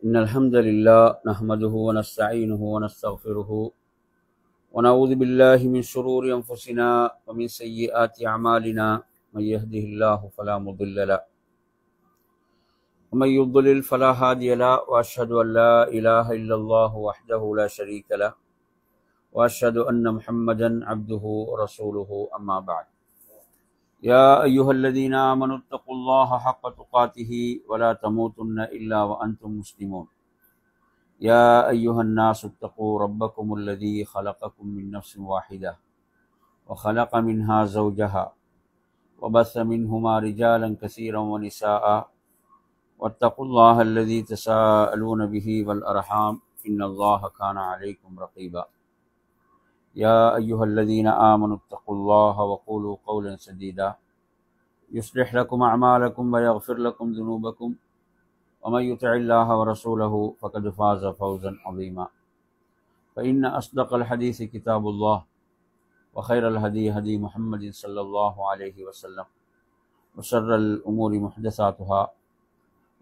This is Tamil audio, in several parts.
إن الحمد لله نحمده ونستعينه ونستغفره ونعوذ بالله من شرور أنفسنا ومن سيئات أعمالنا من يهده الله فلا مضل له ومن يضلل فلا هادي له وأشهد أن لا إله إلا الله وحده لا شريك له وأشهد أن محمدا عبده ورسوله أما بعد يا أيها الذين آمنوا اتقوا الله حق تقاته ولا تموتن إلا وأنتم مسلمون يا أيها الناس اتقوا ربكم الذي خلقكم من نفس واحدة وخلق منها زوجها وبث منهما رجالا كثيرا ونساء واتقوا الله الذي تساءلون به والأرحام إن الله كان عليكم رقيبا يا أيها الذين آمنوا اتقوا الله وقولوا قولا سديدا يصلح لكم أعمالكم ويغفر لكم ذنوبكم ومن يطع الله ورسوله فقد فاز فوزا عظيما فإن أصدق الحديث كتاب الله وخير الهدي هدي محمد صلى الله عليه وسلم وشر الأمور محدثاتها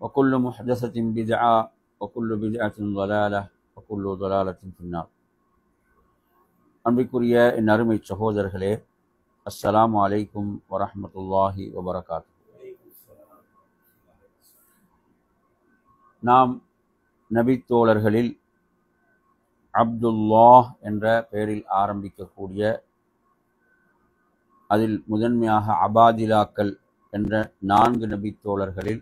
وكل محدثة بدعة وكل بدعة ضلالة وكل ضلالة في النار. அன்பிற்குரிய என் அருமை சகோதரர்களே, அஸ்ஸலாமு அலைக்கும் வரஹ்மத்துல்லாஹி வபரகாத்துஹு. நாம் நபித்தோழர்களில் அப்துல்லாஹ் என்ற பெயரில் ஆரம்பிக்கக்கூடிய, அதில் முதன்மையாக அபாதிலாக்கள் என்ற 4 நபித்தோழர்களில்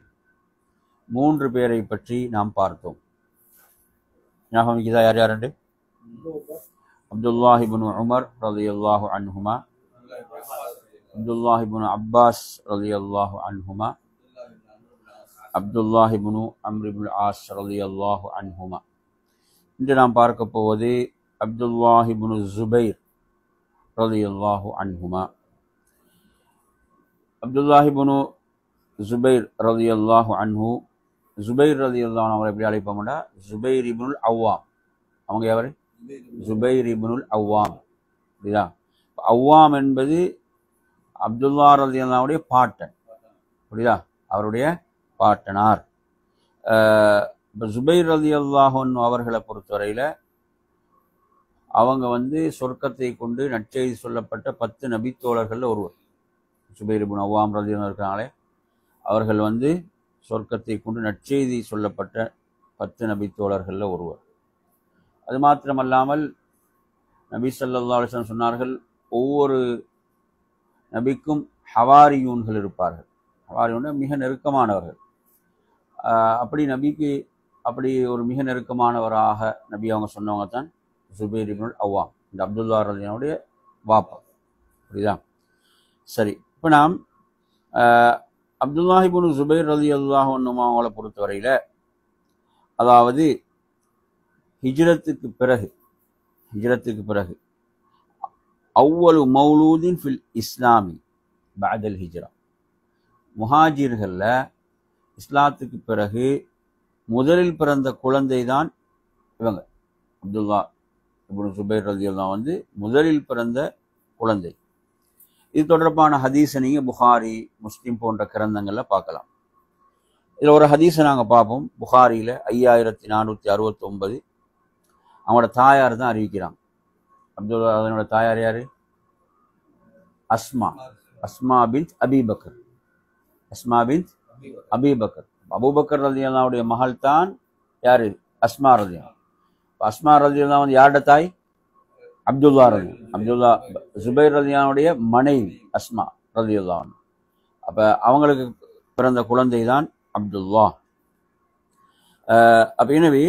3 பேரை பற்றி நாம் பார்த்தோம். ஞாபகம் இதா யார் யாருண்டு? அப்துல்லாஹ் இப்னு உமர் ரலியல்லாஹு அன்ஹுமா, அப்துல்லாஹ் இப்னு அப்பாஸ் ரலியல்லாஹு அன்ஹுமா, அப்துல்லாஹ் இப்னு அம்ர் இப்னு ஆஸ் ரலியல்லாஹு அன்ஹுமா. இன்று நாம் பார்க்க போவது அப்துல்லாஹ் இப்னு ஜுபைர் ரலியல்லாஹு அன்ஹுமா. அப்துல்லாஹ் இப்னு ஜுபைர் ரலியல்லாஹு அன்ஹு, ஜுபைர் ரலியல்லாஹு அவரை எப்படி அழைப்போம்னா ஜுபைர் இப்னுல் அவ்வாம். அவங்க யாரு? ஜுபைர் இப்னுல் அவ்வாம். புரியுதா? அவ்வாம் என்பது அப்துல்லா ரலியல்லாஹுடைய பாட்டன். புரியுதா? அவருடைய பாட்டனார். ஜுபைர் ரலியல்லாஹு அவர்களை பொறுத்தவரையில் அவங்க சொர்க்கத்தை கொண்டு நற்செய்தி சொல்லப்பட்ட 10 நபித்தோழர்கள் ஒருவர். ஜுபைர் இப்னு அவ்வாம் ரலியல்லாஹு இருக்கிறாங்களே, அவர்கள் சொர்க்கத்தை கொண்டு நற்செய்தி சொல்லப்பட்ட 10 நபித்தோழர்களில் ஒருவர். அது மாத்திரமல்லாமல் நபி ஸல்லல்லாஹு அலைஹி வஸல்லம் சொன்னார்கள், ஒவ்வொரு நபிக்கும் ஹவாரியூன்கள் இருப்பார்கள். ஹவாரியூன் மிக நெருக்கமானவர்கள். அப்படி நபிக்கு அப்படி ஒரு மிக நெருக்கமானவராக நபி அவங்க சொன்னவங்க தான் ஜுபைர் இப்னுல் அவ்வாம், இந்த அப்துல்லா ரலியல்லாஹுடைய வாப்பா. புரியுதா? சரி, இப்போ நாம் அப்துல்லாஹ் இப்னு ஜுபைர் ரலியல்லாஹு அன்ஹு அவங்களை பொறுத்தவரையில், அதாவது ஹிஜ்ரத்துக்கு பிறகு அவ்வளு மௌலூதின் ஃபில் இஸ்லாமி பஅதல் ஹிஜ்ரா, முஹாஜிர்களில் இஸ்லாத்துக்கு பிறகு முதலில் பிறந்த குழந்தை தான் இவங்க. அப்துல்லா இப்னு ஜுபைர் ரலியல்லாஹு முதலில் பிறந்த குழந்தை. இது தொடர்பான ஹதீஸை நீங்கள் புகாரி, முஸ்லிம் போன்ற கிரந்தங்களில் பார்க்கலாம். இதில் ஒரு ஹதீஸை நாங்கள் பார்ப்போம். புகாரியில் 5469 அவங்களோட தாயார் தான் அறிவிக்கிறாங்க. அப்துல்லா அதனோட தாயார் யாரு? அஸ்மா பின்த் அபிபக்கர். அஸ்மா பின்த் அபிபக்கர். அபூபக்கர் ரலியல்லாஹுடைய மகள் தான் யாரு? அஸ்மா ரலியல்லாஹு. அஸ்மா ரலியல்லாஹு யாரோட தாய்? அப்துல்லா ரலியல்லாஹு. அப்துல்லா ஜுபைர் ரலியல்லாஹுடைய மனைவி அஸ்மா ரலியல்லாஹு. அப்போ அவங்களுக்கு பிறந்த குழந்தை தான் அப்துல்லா. அப்போ எனவே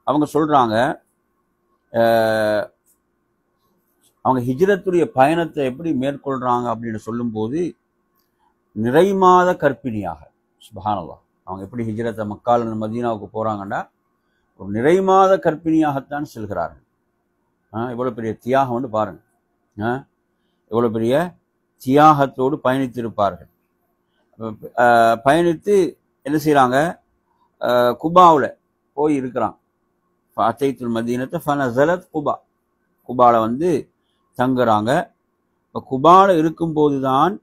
அவங்க சொல்றாங்க, அவங்க ஹிஜ்ரத்துடைய பயணத்தை எப்படி மேற்கொள்றாங்க அப்படின்னு சொல்லும்போது, நிறைமாத கர்ப்பிணியாக. சுப்ஹானல்லாஹ், அவங்க எப்படி ஹிஜ்ரத்தை மக்கால் மதீனாவுக்கு போறாங்கன்னா ஒரு நிறைமாத கர்ப்பிணியாகத்தான் செல்கிறார்கள். எவ்வளோ பெரிய தியாகம் பாருங்க. எவ்வளோ பெரிய தியாகத்தோடு பயணித்திருப்பார்கள். பயணித்து என்ன செய்கிறாங்க? குபாவில் போய் இருக்கிறாங்க. அத்தைத்துல் மதீனத்தை ஃபனஸலத் குபா, குபாவில் தங்குறாங்க. இப்போ குபாவில் இருக்கும்போது தான்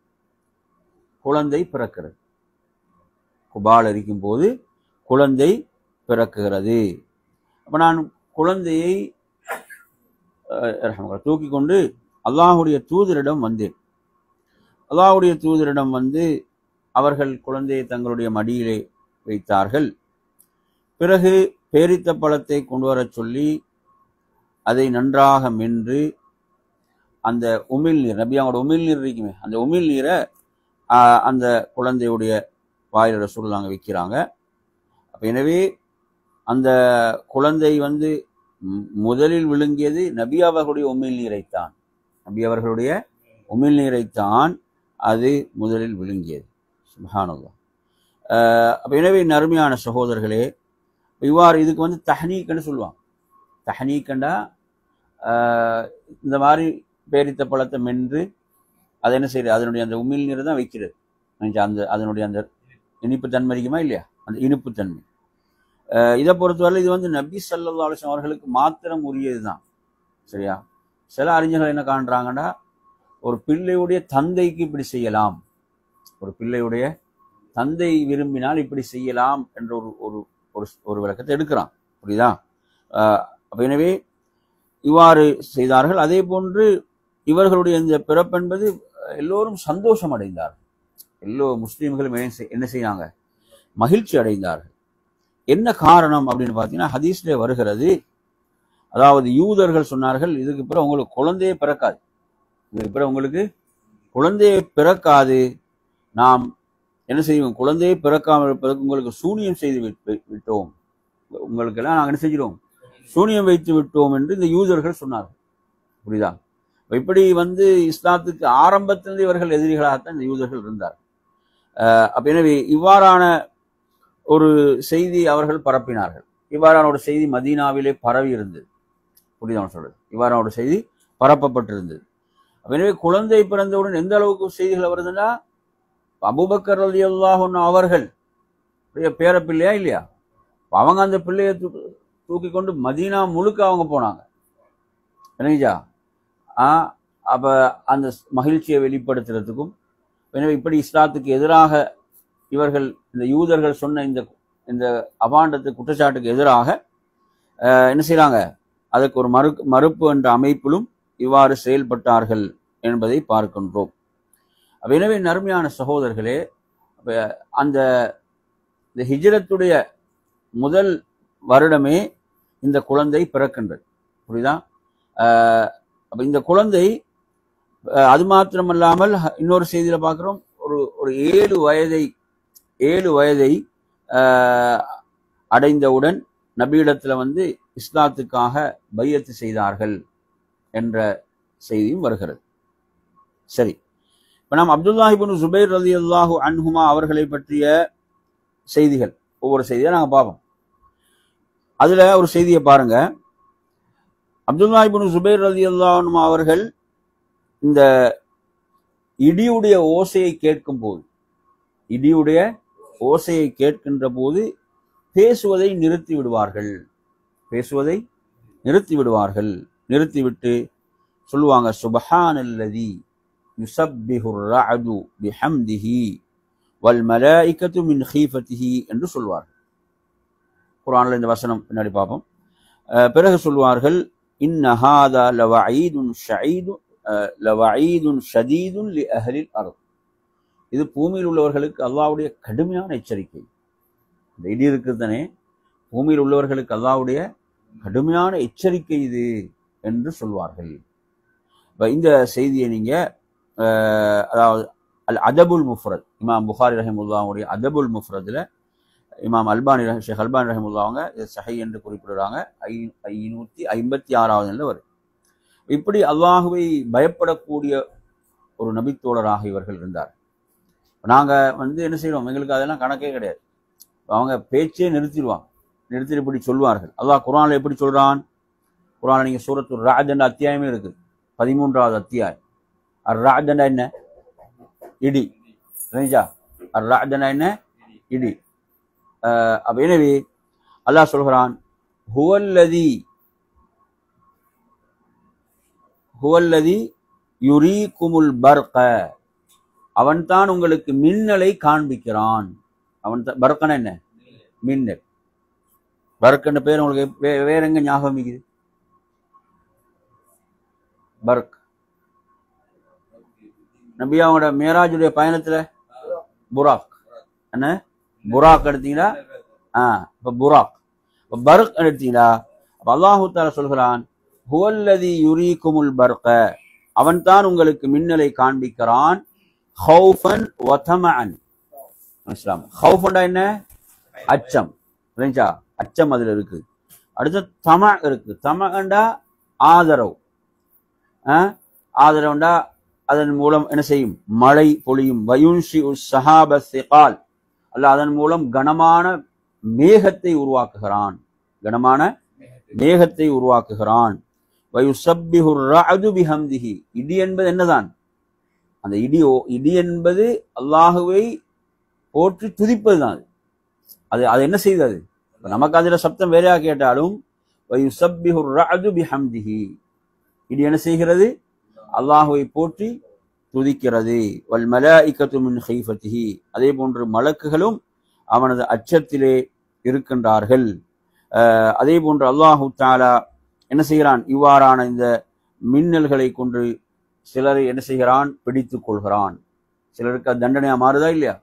குழந்தை பிறக்கிறது. குபாவில் இருக்கும்போது குழந்தை பிறக்குகிறது. அப்ப நான் குழந்தையை தூக்கி கொண்டு அல்லாஹுடைய தூதரிடம் வந்தேன். அல்லாஹுடைய தூதரிடம் வந்து அவர்கள் குழந்தையை தங்களுடைய மடியிலே வைத்தார்கள். பிறகு பேரித்த பழத்தை கொண்டு வரச் சொல்லி அதை நன்றாக மென்று அந்த உமிழ்நீர், நபியாவோட உமிழ்நீர் இருக்குமே, அந்த உமிழ்நீரை அந்த குழந்தையுடைய வாயில ரசூலுல்லாஹ் வைக்கிறாங்க. எனவே அந்த குழந்தை வந்து முதலில் விழுங்கியது நபி அவர்களுடைய உமிழ்நீரைத்தான். நபி அவர்களுடைய உமிழ்நீரைத்தான் அது முதலில் விழுங்கியது. சுப்ஹானல்லாஹ். அப்ப எனவே நறுமையான சகோதரர்களே, இவ்வாறு இதுக்கு வந்து தஹ்னீக்னு சொல்லுவாங்க. தஹ்னீக்கண்டா இந்த மாதிரி பேரித்த பழத்தை மென்று அதை என்ன செய்யுது, அதனுடைய அந்த உமிழ்நீரை தான் வைக்கிறது. அந்த அதனுடைய அந்த இனிப்பு தன்மை இருக்குமா இல்லையா, அந்த இனிப்பு தன்மை. இதை பொறுத்தவரை இது வந்து நபி ஸல்லல்லாஹு அலைஹி வஸல்லம் அவர்களுக்கு மாத்திரம் உரியது தான். சரியா? சில அறிஞர்கள் என்ன காண்றாங்கன்னா, ஒரு பிள்ளையுடைய தந்தைக்கு இப்படி செய்யலாம், ஒரு பிள்ளையுடைய தந்தை விரும்பினால் இப்படி செய்யலாம் என்ற ஒரு விளக்கத்தை எடுக்கிறான். புரியுதா? அப்ப எனவே இவ்வாறு செய்தார்கள். அதே போன்று இவர்களுடைய இந்த பிறப்பு என்பது எல்லோரும் சந்தோஷம் அடைந்தார்கள். எல்லோ முஸ்லீம்களும் என்ன செய்யாங்க, மகிழ்ச்சி அடைந்தார்கள். என்ன காரணம் அப்படின்னு பார்த்தீங்கன்னா, ஹதீஸ்ல வருகிறது, அதாவது யூதர்கள் சொன்னார்கள், இதுக்கு பிறகு உங்களுக்கு குழந்தையே பிறக்காது, இதுக்கு பிறகு உங்களுக்கு குழந்தையே பிறக்காது, நாம் என்ன செய்வோம், குழந்தையே பிறக்காமல் இருப்பதற்கு உங்களுக்கு சூனியம் செய்து விட்டோம், உங்களுக்கெல்லாம் நாங்கள் என்ன செஞ்சிடும், சூனியம் வைத்து விட்டோம் என்று இந்த யூதர்கள் சொன்னார்கள். புரியுதா? இப்படி வந்து இஸ்லாத்துக்கு ஆரம்பத்திலிருந்து இவர்கள் எதிரிகளாகத்தான் இந்த யூதர்கள் இருந்தார். அப்ப எனவே இவ்வாறான ஒரு செய்தி அவர்கள் பரப்பினார்கள். இவ்வாறான ஒரு செய்தி மதீனாவிலே பரவி இருந்தது. புரியுதா சொல்றது? இவ்வாறான ஒரு செய்தி பரப்பப்பட்டிருந்தது. எனவே குழந்தை பிறந்தவுடன் எந்த அளவுக்கு செய்திகள் வருதுன்னா, அபூபக்கர் ரலியல்லாஹு அன்ஹு அவர்கள் பேரப்பிள்ளையா இல்லையா, அவங்க அந்த பிள்ளையை தூக்கி கொண்டு மதீனா முழுக்க அவங்க போனாங்க. என்னையா அப்ப அந்த மகிழ்ச்சியை வெளிப்படுத்துறதுக்கும், எனவே இப்படி இஸ்லாத்துக்கு எதிராக இவர்கள் இந்த யூதர்கள் சொன்ன இந்த அபாண்டத்து குற்றச்சாட்டுக்கு எதிராக என்ன செய்யறாங்க, அதற்கு ஒரு மறுப்பு என்ற அமைப்பிலும் இவ்வாறு செயல்பட்டார்கள் என்பதை பார்க்கின்றோம். எனவே நறுமையான சகோதரர்களே, அந்த ஹிஜ்ரத்துடைய முதல் வருடமே இந்த குழந்தை பிறக்கின்றது. புரியுதா? அப்ப இந்த குழந்தை அது மாத்திரமல்லாமல் இன்னொரு செய்தியில பார்க்கிறோம், ஒரு 7 வயதை அடைந்தவுடன் நபியிடத்துல வந்து இஸ்லாத்துக்காக பையத்து செய்தார்கள் என்ற செய்தியும் வருகிறது. சரி, இப்ப நாம் அப்துல்லாஹ் இப்னு ஜுபைர் ரலியல்லாஹு அன்ஹுமா அவர்களை பற்றிய செய்திகள், ஒவ்வொரு செய்தியா நாங்க பார்ப்போம். அதுல ஒரு செய்தியை பாருங்க. அப்துல்லாஹ் இப்னு ஜுபைர் ரலியல்லாஹு அன்ஹு அவர்கள் இந்த இடியுடைய ஓசையை கேட்கும் போது, இடியுடைய ஓசையை கேட்கின்ற போது பேசுவதை நிறுத்தி விடுவார்கள். நிறுத்திவிட்டு சொல்லுவாங்க, சுப்ஹானல்லதி யுஸப்பிஹுர் ரஅது பிஹம்திஹி வல் மலாயிகத்து மின் ஹீஃபத்திஹி என்று சொல்வார்கள். குர்ஆன்ல இந்த வசனம் பின்னாடி பார்ப்போம். பிறகு சொல்வார்கள், இன்ன ஹாதா லவஈதுன் ஷதீதுன் லி அஹ்லில் அர்த். இது பூமியில் உள்ளவர்களுக்கு அல்லாஹ்வுடைய கடுமையான எச்சரிக்கை. இந்த இடி இருக்குதானே, பூமியில் உள்ளவர்களுக்கு அல்லாஹ்வுடைய கடுமையான எச்சரிக்கை இது என்று சொல்வார்கள். இந்த செய்தியை நீங்க அதாவது அல் அதபுல் முஃப்ரத், இமாம் புகாரி ரஹிமஹுல்லாஹுடைய அதபுல் முஃப்ரத்ல இமாம் ஷேக் அல்பானி ரஹிமஹுல்லாஹ் அவங்க சஹீஹ் என்று குறிப்பிடுறாங்க. 556வது வரும். இப்படி அல்லாஹுவை பயப்படக்கூடிய ஒரு நபித்தோழராக இவர்கள் இருந்தார். நாங்க வந்து என்ன செய்யறோம், எங்களுக்கு அதெல்லாம் கணக்கே கிடையாது. அவங்க பேச்சே நிறுத்திடுவாங்க, நிறுத்திட்டு இப்படி சொல்வார்கள். அல்லாஹ் குர்ஆன்ல எப்படி சொல்றான், குர்ஆன்ல நீங்க சூரத்துர் ரஅத் என்ற அத்தியாயமே இருக்கு, 13வது அத்தியாயம். அர்-ரஅத் என்ன, இடி. அர்-ரஅத் என்ன, இடி. எனவே அல்லாஹ் சொல்கிறான், ஹுவல்லதி யுரீகுமுல் பர்க, அவன்தான் உங்களுக்கு மின்னலை காண்பிக்கிறான். அவன் பர்கன என்ன, மின்னல். பர்க்ன்ற பேர் உங்களுக்கு வேற எங்க ஞாபகம் இருக்குது? பர்க் நபி அவங்களோட மேராஜுடைய பயணத்துல புராக் என்ன புராக் எடுத்தீங்களா? இப்ப புராக் பர்க் எடுத்தீங்களா? அல்லாஹு தஆலா சொல்கிறான், ஹுவல்லதி யுரீகுமுல் பர்க, அவன் தான் உங்களுக்கு மின்னலை காண்பிக்கிறான். ஹௌஃபன் வ தமஅன். இஸ்லாம் ஹௌஃபண்டா என்ன? அச்சம். புரிஞ்சா? அச்சம் அதுல இருக்கு. அடுத்து தம இருக்கு. தமண்டா ஆதரவு. ஆதரவுண்டா அதன் மூலம் என்ன செய்யும்? மழை பொழியும். வயுன்ஷி ஸஹாப ஸிகால், அல்ல அதன் மூலம் கனமான மேகத்தை உருவாக்குகிறான். கனமான மேகத்தை உருவாக்குகிறான். வயுஸப்பிஹு ர்ரஅது பிஹம்திஹி, இடி என்பது என்னதான்? அந்த இடி என்பது அல்லாஹுவை போற்றி துதிப்பதுதான். அது அது என்ன செய்தது? நமக்கு அதுல சப்தம் வேறையா கேட்டாலும் வயுஸப்பிஹு ர்ரஅது பிஹம்திஹி, இடி என்ன செய்கிறது? அல்லாஹுவை போற்றி துதிக்கிறது. வல் மலாயிகத்து மின் கைஃபத்திஹி, அதே போன்று மலக்குகளும் அவனது அச்சத்திலே இருக்கின்றார்கள். அதே போன்று அல்லாஹு தஆலா என்ன செய்கிறான்? இவ்வாறான இந்த மின்னல்களை கொண்டு சிலரை என்ன செய்கிறான்? பிடித்துக் கொள்கிறான். சிலருக்கு தண்டனையா மாறுதா இல்லையா?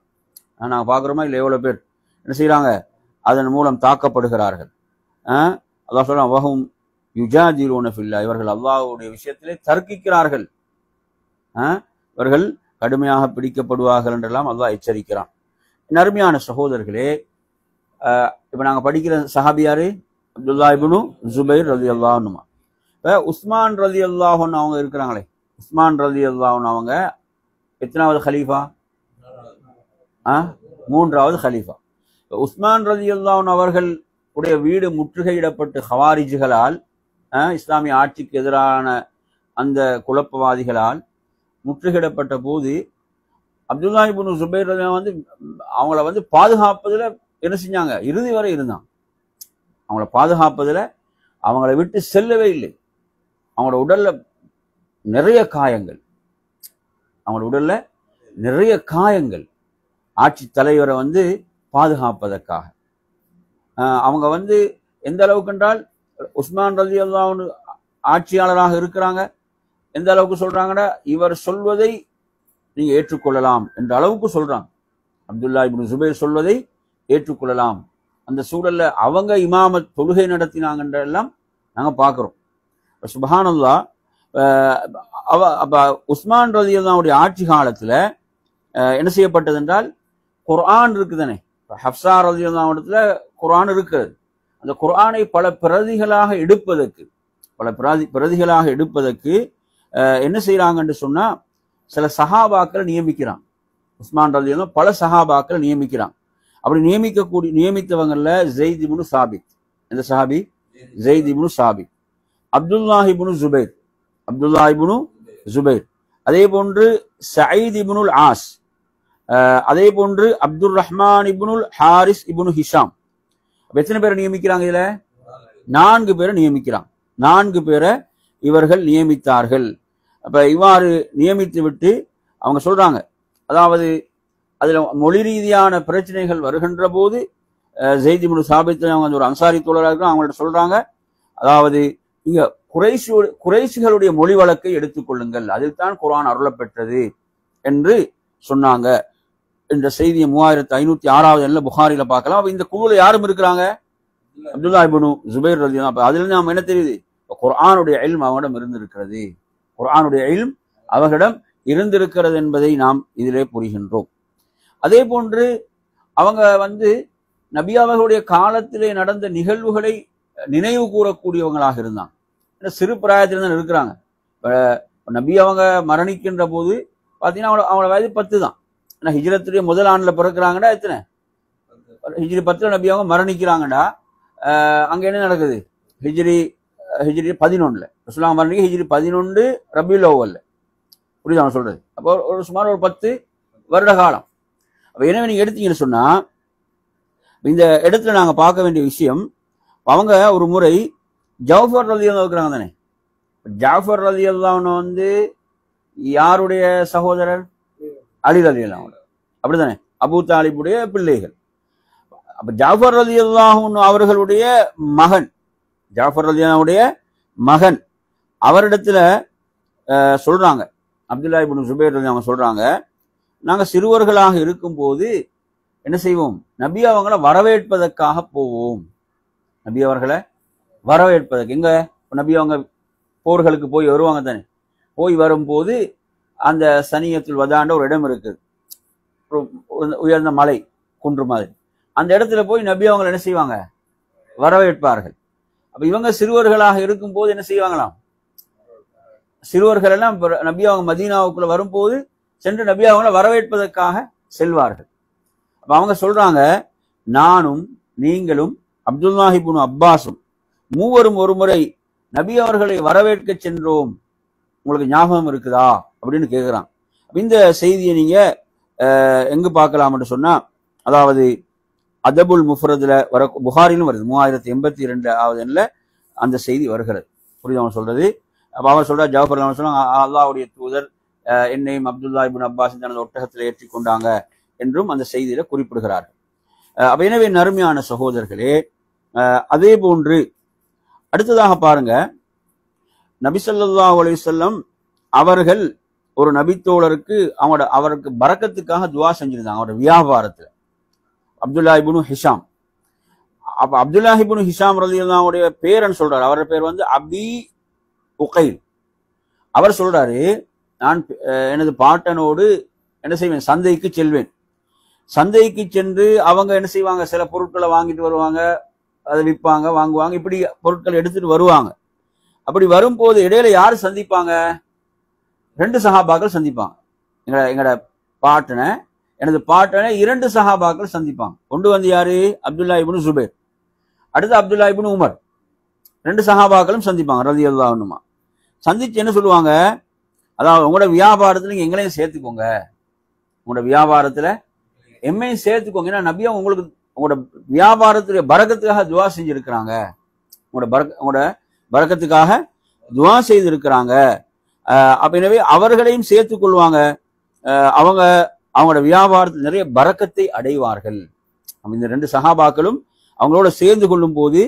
நாங்க பாக்குறோமா இல்ல? எவ்வளவு பேர் என்ன செய்யறாங்க? அதன் மூலம் தாக்கப்படுகிறார்கள். அல்லாஹ் சொல்றான், வஹும் யுஜாதிலூன ஃபில்லாஹ், இவர்கள் அல்லாஹ்வுடைய விஷயத்திலே தர்க்கிக்கிறார்கள். இவர்கள் கடுமையாக பிடிக்கப்படுவார்கள் என்றெல்லாம் அல்லாஹ் எச்சரிக்கிறான். அருமையான சகோதரர்களே, இப்ப நாங்க படிக்கிற சஹாபியாரு அப்துல்லா இப்னு ஜுபைர் ரலியல்லாஹு அன்ஹு. இப்ப உஸ்மான் ரலியல்லாஹு அன்ஹு அவங்க இருக்கிறாங்களே, உஸ்மான் ரலியல்லாஹு அன்ஹு அவங்க எத்தனாவது ஹலீஃபா? மூன்றாவது ஹலீஃபா. உஸ்மான் ரலியல்லாஹு அன்ஹு அவர்கள் உடைய வீடு முற்றுகையிடப்பட்டு ஹவாரிஜிகளால், இஸ்லாமிய ஆட்சிக்கு எதிரான அந்த குழப்பவாதிகளால் முற்றுகையிடப்பட்ட போது அப்துல்லா இப்னு ஜுபைர் வந்து அவங்கள வந்து பாதுகாப்பதுல என்ன செஞ்சாங்க? இறுதி வரை இருந்தாங்க. அவங்கள பாதுகாப்பதுல அவங்கள விட்டு செல்லவே இல்லை. அவங்களோட உடல்ல நிறைய காயங்கள், அவங்களோட உடல்ல நிறைய காயங்கள். ஆட்சி தலைவரை வந்து பாதுகாப்பதற்காக அவங்க வந்து எந்த அளவுக்கு என்றால், உஸ்மான் ரலியல்லாஹு அன்ஹு ஆட்சியாளராக இருக்கிறாங்க. எந்த அளவுக்கு சொல்றாங்கன்னா, இவர் சொல்வதை நீங்க ஏற்றுக்கொள்ளலாம் என்ற அளவுக்கு சொல்றாங்க. அப்துல்லா இப்னு ஜுபைர் சொல்வதை ஏற்றுக்கொள்ளலாம். அந்த சூழல்ல அவங்க இமாமத் தொழுகை நடத்தினாங்கன்றெல்லாம் நாங்க பார்க்கிறோம். சுப்ஹானல்லாஹ். அப்ப உஸ்மான் ரலியல்லாஹுடைய ஆட்சி காலத்துல என்ன செய்யப்பட்டது என்றால், குர்ஆன் இருக்குதானே, ஹப்ஸா ரலியல்லாஹு இடத்துல குர்ஆன் இருக்கிறது. அந்த குர்ஆனை பல பிரதிகளாக எடுப்பதற்கு என்ன செய்யறாங்கன்னு சொன்னா, சில சஹாபாக்களை நியமிக்கிறான். உஸ்மான் ரலியல்லாஹு பல சஹாபாக்களை நியமிக்கிறான். அப்படி நியமித்தவங்கள்ல ஸைத் இப்னு சாபித், இந்த சஹாபி ஸைத் இப்னு சாபித், அப்துல்லா இப்னு ஜுபைர், அதே போன்று சயீத் இப்னுல் ஆஸ், அதே போன்று அப்துர் ரஹ்மான் இப்னுல் ஹாரிஸ் இப்னு ஹிஷாம். எத்தனை பேரை நியமிக்கிறாங்க? இதுல 4 பேரை நியமிக்கிறாங்க. 4 பேரை இவர்கள் நியமித்தார்கள். அப்ப இவ்வாறு நியமித்து விட்டு அவங்க சொல்றாங்க, அதாவது அதுல மொழி ரீதியான பிரச்சனைகள் வருகின்ற போது ஸைத் இப்னு சாபித் அவங்க ஒரு அன்சாரி தோழராக இருக்கிறாங்க. அவங்கள்ட்ட சொல்றாங்க, அதாவது இங்க குறைஷிகளுடைய மொழி வழக்கை எடுத்துக்கொள்ளுங்கள், அதில் தான் குர்ஆன் அருளப்பெற்றது என்று சொன்னாங்க. என்ற செய்தியை 3506வது எண்ணில் புகாரில பார்க்கலாம். அப்ப இந்த குழுல யாரும் இருக்கிறாங்க? அப்துல்லா இப்னு ஜுபைர் ரலியல்லாஹு அன்ஹு. அதுல நாம என்ன தெரியுது? குர்ஆனுடைய இல்ம் அவங்களிடம் இருந்திருக்கிறது, குர்ஆனுடைய இல்ம் அவர்களிடம் இருந்திருக்கிறது என்பதை நாம் இதிலே புரிகின்றோம். அதே போன்று அவங்க வந்து நபி அவர்களுடைய காலத்திலே நடந்த நிகழ்வுகளை நினைவு கூறக்கூடியவங்களாக இருந்தாங்க. சிறு பிராயத்தில் தான் இருக்கிறாங்க. நபி அவங்க மரணிக்கின்ற போது பாத்தீங்கன்னா அவங்களோட வயது 10 தான். ஏன்னா ஹிஜ்ரத்துடைய முதல் ஆண்டுல பிறக்கிறாங்கடா, எத்தனை ஹிஜ்ரி 10 நபி அவங்க மரணிக்கிறாங்கடா. அங்க என்ன நடக்குது? ஹிஜ்ரி 11 ரசூலுல்லாஹ் மரணிக்க ஹிஜ்ரி 11 ரபியுல் அவ்வல்ல. புரியுது அவன் சொல்றது? அப்போ ஒரு சுமார் ஒரு 10 வருட காலம். அப்ப எனவே நீங்க எடுத்தீங்கன்னு சொன்னா, இந்த இடத்துல நாங்க பார்க்க வேண்டிய விஷயம், அவங்க ஒரு முறை ஜாஃபர் ரலியல்லாஹு இருக்கிறாங்க தானே. ஜாஃபர் ரலியல்லாஹு வந்து யாருடைய சகோதரர்? அலி ரலியல்லாஹு, அப்படித்தானே? அபூ தாலிபுடைய பிள்ளைகள். அப்ப ஜாஃபர் ரலியல்லாஹு அன்ஹு அவர்களுடைய மகன், ஜாஃபர் ரலியல்லாஹுடைய மகன் அவரிடத்துல சொல்றாங்க, அப்துல்லா இப்னு ஜுபைர் அவங்க சொல்றாங்க, நாங்க சிறுவர்களாக இருக்கும்போது என்ன செய்வோம், நபி அவங்கள வரவேற்பதற்காக போவோம். நபி அவர்களை வரவேற்பதற்கு எங்க, நபி அவங்க போர்களுக்கு போய் வருவாங்க தானே, போய் வரும்போது அந்த சனியத்துல் வதாண்ட ஒரு இடம் இருக்குது, உயர்ந்த மலை குன்று மாதிரி, அந்த இடத்துல போய் நபி அவங்க என்ன செய்வாங்க, வரவேற்பார்கள். அப்ப இவங்க சிறுவர்களாக இருக்கும் போது என்ன செய்வாங்களாம், சிறுவர்கள் எல்லாம் நபி அவங்க மதீனாவுக்குள்ள வரும்போது சென்று நபி அவங்கள வரவேற்பதற்காக செல்வார்கள். அப்ப அவங்க சொல்றாங்க, நானும் நீங்களும் அப்துல்லாஹ் இப்னு அப்பாஸும் மூவரும் ஒரு முறை நபி அவர்களை வரவேற்க சென்றோம், உங்களுக்கு ஞாபகம் இருக்குதா அப்படின்னு கேட்கிறான். இந்த செய்தியை நீங்க எங்கு பார்க்கலாம்னு சொன்னா, அதாவது அதபுல் முஃபரதுல வர, புகாரிலும் வருது, 3082 அந்த செய்தி வருகிறது. புரியுது அவன் சொல்றது. அப்ப அவன் சொல்றா, ஜாஃபர் சொல்றாங்க, அல்லாஹ்வுடைய தூதர் என்னையும் அப்துல்லா இப்னு அப்பாஸ் தனது ஒட்டகத்தில் ஏற்றி கொண்டாங்க என்றும் அந்த செய்தியில குறிப்பிடுகிறார்கள். அப்ப எனவே நறுமையான சகோதரர்களே, அதே போன்று அடுத்ததாக பாருங்க, நபி ஸல்லல்லாஹு அலைஹி வஸல்லம் அவர்கள் ஒரு நபித்தோழருக்கு அவருக்கு பரக்கத்துக்காக துவா செஞ்சிருந்தாங்க அவரோட வியாபாரத்துல. அப்துல்லா இப்னு ஹிஷாம், அப்ப அப்துல்லா இப்னு ஹிஷாம் ரலியல்லாஹு அன்ஹுடைய பேரன் சொல்றாரு, அவரோட பேர் வந்து அபி உகைல். அவர் சொல்றாரு, நான் எனது பாட்டனோடு என்ன செய்வேன், சந்தைக்கு செல்வேன். சந்தைக்கு சென்று அவங்க என்ன செய்வாங்க, சில பொருட்களை வாங்கிட்டு வருவாங்க, அதை விற்பாங்க, வாங்குவாங்க, இப்படி பொருட்கள் எடுத்துட்டு வருவாங்க. அப்படி வரும்போது இடையில யாரு சந்திப்பாங்க, 2 சஹாபாக்கள் சந்திப்பாங்க. எங்கட பாட்டனை, எனது பாட்டனை 2 சஹாபாக்கள் சந்திப்பாங்க. கொண்டு வந்து யாரு, அப்துல்லா இப்னு ஜுபைர், அடுத்து அப்துல்லா இப்னு உமர், 2 சஹாபாக்களும் சந்திப்பாங்க ரலியல்லாஹு அன்ஹுமா. சந்திச்சு என்ன சொல்லுவாங்க, அதாவது உங்களோட வியாபாரத்துல நீங்க எங்களையும் சேர்த்துக்கோங்க, உங்களோட வியாபாரத்துல எம்மையும் சேர்த்துக்கோங்க, ஏன்னா நபியா உங்களுக்கு உங்களோட வியாபாரத்துடைய பரக்கத்துக்காக துவா செஞ்சிருக்கிறாங்க, உங்களோட பரக்கத்துக்காக துவா செய்திருக்கிறாங்க. அப்ப எனவே அவர்களையும் சேர்த்துக் கொள்வாங்க, அவங்களோட வியாபாரத்தில் நிறைய பரக்கத்தை அடைவார்கள். இந்த 2 சஹாபாக்களும் அவங்களோட சேர்ந்து கொள்ளும் போது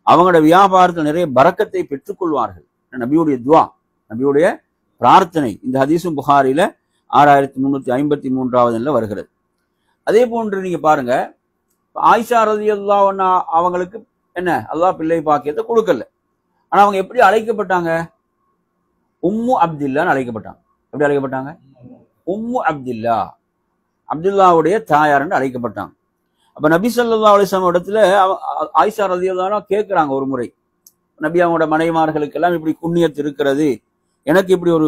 அவங்களோட வியாபாரத்தில் நிறைய பரக்கத்தை பெற்றுக் கொள்வார்கள். நபியுடைய துவா, நபியுடைய பிரார்த்தனை. இந்த ஹதீஸும் புகாரில 6353 வருகிறது. அதே போன்று நீங்க பாருங்க, ஆயிஷா ரலியல்லாஹு அன்ஹா அவங்களுக்கு என்ன, அல்லாஹ் பிள்ளை பாக்கியத்தை கொடுக்கல, ஆனா அவங்க எப்படி அழைக்கப்பட்டாங்க, உம்மு அப்துல்லான்னு அழைக்கப்பட்டாங்க. எப்படி அழைக்கப்பட்டாங்க, உம்மு அப்துல்லா, அப்துல்லாவுடைய தாயார் என்று அழைக்கப்பட்டாங்க. அப்ப நபி ஸல்லல்லாஹு அலைஹி வஸல்லம் இடத்துல ஆயிஷா ரலியல்லாஹு அன்ஹா கேட்கிறாங்க ஒரு முறை, நபி அவங்களோட மனைவிமார்களுக்கு எல்லாம் இப்படி குண்ணியத் இருக்கிறது, எனக்கு இப்படி ஒரு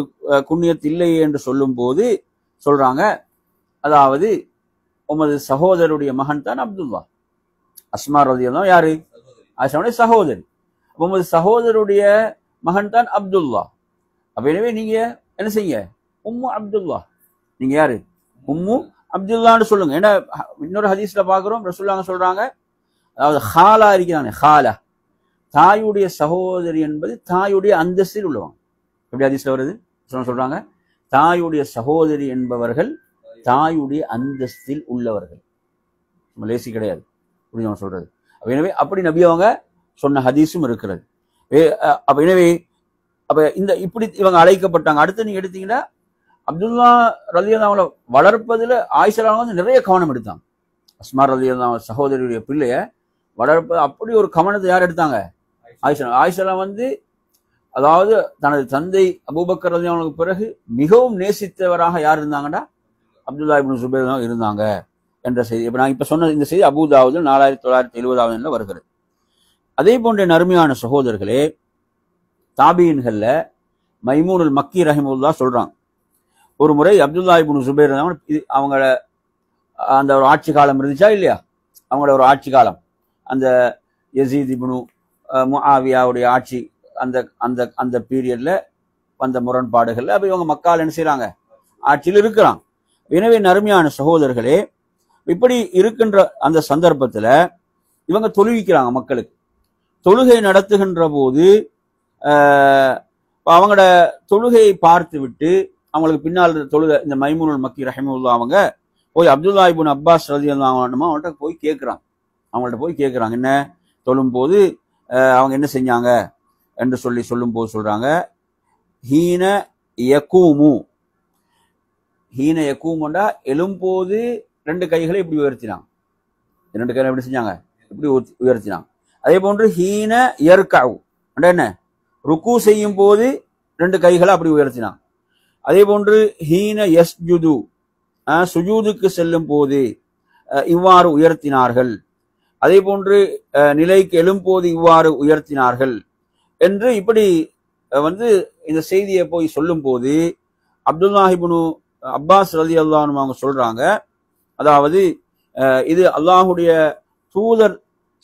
குண்ணியத் இல்லையே என்று சொல்லும் போது சொல்றாங்க, அதாவது உமது சகோதரருடைய மகன் தான் அப்துல்லா. அஸ்மா ரலியல்லாஹு யாரு, ஆயிஷாவுடைய சகோதரி. உமது சகோதரருடைய மகன் தான் அப்துல்லா. அப்ப எனவே நீங்க என்ன செய்ய, உம்மு அப்துல்லா, நீங்க யாரு, உம்மு அப்துல்லான்னு சொல்லுங்க. ஏன்னா இன்னொரு ஹதீஸ்ல பாக்குறோம், ரசூலுல்லாஹ் சொல்றாங்க, அதாவது ஹாலா இருக்கிறாங்க, ஹாலா தாயுடைய சகோதரி என்பது தாயுடைய அந்தஸ்தில் உள்ளவங்க. எப்படி ஹதீஸ்ல வருது, சொல்றாங்க, தாயுடைய சகோதரி என்பவர்கள் தாயுடைய அந்தஸ்தில் உள்ளவர்கள், லேசி கிடையாது, புரியுது சொல்றது. எனவே அப்படி நபி அவங்க சொன்ன ஹதீஸும் இருக்கிறது. அப்ப எனவே அப்ப இந்த இப்படி இவங்க அழைக்கப்பட்டாங்க. அடுத்து நீங்க எடுத்தீங்கன்னா, அப்துல்லா ரலியல்லாஹு அன்ஹு வளர்ப்பதுல ஆயிஷா வந்து நிறைய கவனம் எடுத்தாங்க. அஸ்மா ரலியல்லாஹு அன்ஹா சகோதரியுடைய பிள்ளைய வளர்ப்பது அப்படி ஒரு கவனத்தை யார் எடுத்தாங்க, ஆயிஷா. ஆயிஷா வந்து அதாவது தனது தந்தை அபூபக்கர் ரலியல்லாஹு அன்ஹுக்கு பிறகு மிகவும் நேசித்தவராக யார் இருந்தாங்கன்னா அப்துல்லா இப்னு ஜுபைர் தான் இருந்தாங்க என்ற செய்தி. இப்ப நான் இப்ப சொன்ன இந்த செய்தி அபூ தாவூத் 4970 வருகிறது. அதே போன்ற நறுமையான சகோதரர்களே, தாபீன்கள்ல மைமூனுல் மக்கி ரஹிமஹுல்லாஹ் சொல்றாங்க, ஒரு முறை அப்துல்லா இப்னு ஜுபைர் அவங்கள அந்த ஒரு ஆட்சி காலம் இருந்துச்சா இல்லையா, அவங்களோட ஒரு ஆட்சி காலம், அந்த யசீத் இப்னு முஆவியாவுடைய ஆட்சி, அந்த அந்த அந்த பீரியட்ல வந்த முரண்பாடுகள்ல அப்ப இவங்க மக்கால் என்ன செய்யறாங்க, ஆட்சியில் இருக்கிறாங்க. எனவே நறுமையான சகோதரர்களே, இப்படி இருக்கின்ற அந்த சந்தர்ப்பத்துல இவங்க தொழுவிக்கிறாங்க மக்களுக்கு. தொழுகை நடத்துகின்ற போது அவங்களோட தொழுகையை பார்த்து விட்டு அவங்களுக்கு பின்னால் தொழுகை இந்த மைமூனுல் மக்கி ரஹிமஹுல்லாஹ் அவங்க போய் அப்துல்லா இப்னு அப்பாஸ் ரலியல்லாஹு அன்ஹு அவங்கள்ட்ட போய் கேட்கிறாங்க, அவங்கள்ட்ட போய் கேட்குறாங்க, என்ன தொழும்போது அவங்க என்ன செஞ்சாங்க என்று சொல்லும் போது சொல்றாங்க, ஹீன யகூமு, ஹீன யகூமுண்டா எழும்போது 2 கைகளை இப்படி உயர்த்தினாங்க, 2 கைகளை எப்படி செஞ்சாங்க, இப்படி உயர்த்தினாங்க. அதே போன்று ஹீன யர்கஉ என்ன, ருக்கு செய்யும் போது 2 கைகளை அப்படி உயர்த்தினாங்க. அதே போன்று ஹீன யஸ்ஜுது, சுஜூதுக்கு செல்லும் போது இவ்வாறு உயர்த்தினார்கள். அதே போன்று நிலைக்கு எழும்போது இவ்வாறு உயர்த்தினார்கள் என்று இப்படி இந்த செய்தியை போய் சொல்லும் போது அப்துல்லாஹ் இப்னு அப்பாஸ் ரலியல்லாஹு அன்ஹு அவங்க சொல்றாங்க, அதாவது இது அல்லாஹுடைய தூதர்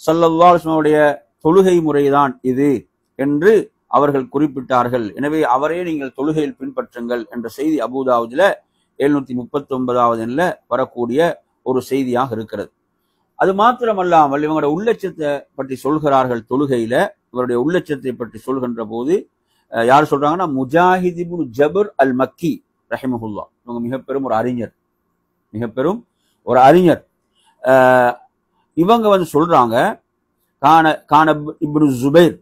ஸல்லல்லாஹு அலைஹி வஸல்லம் தொழுகை முறைதான் இது என்று அவர்கள் குறிப்பிட்டார்கள். எனவே அவரே நீங்கள் தொழுகையில் பின்பற்றுங்கள் என்ற செய்தி அபூதாவுதுல 739வது எண்ணில் வரக்கூடிய ஒரு செய்தியாக இருக்கிறது. அது மாத்திரமல்லாமல் இவங்களுடைய உள்ளட்சத்தை பற்றி சொல்கிறார்கள். தொழுகையில இவருடைய உள்ளட்சத்தை பற்றி சொல்கின்ற போது யார் சொல்றாங்கன்னா, முஜாஹித் இப்னு ஜபர் அல் மக்கி ரஹிமஹுல்லா, இவங்க மிக பெரும் ஒரு அறிஞர். இவங்க சொல்றாங்க, கான இப்னு ஜுபைர்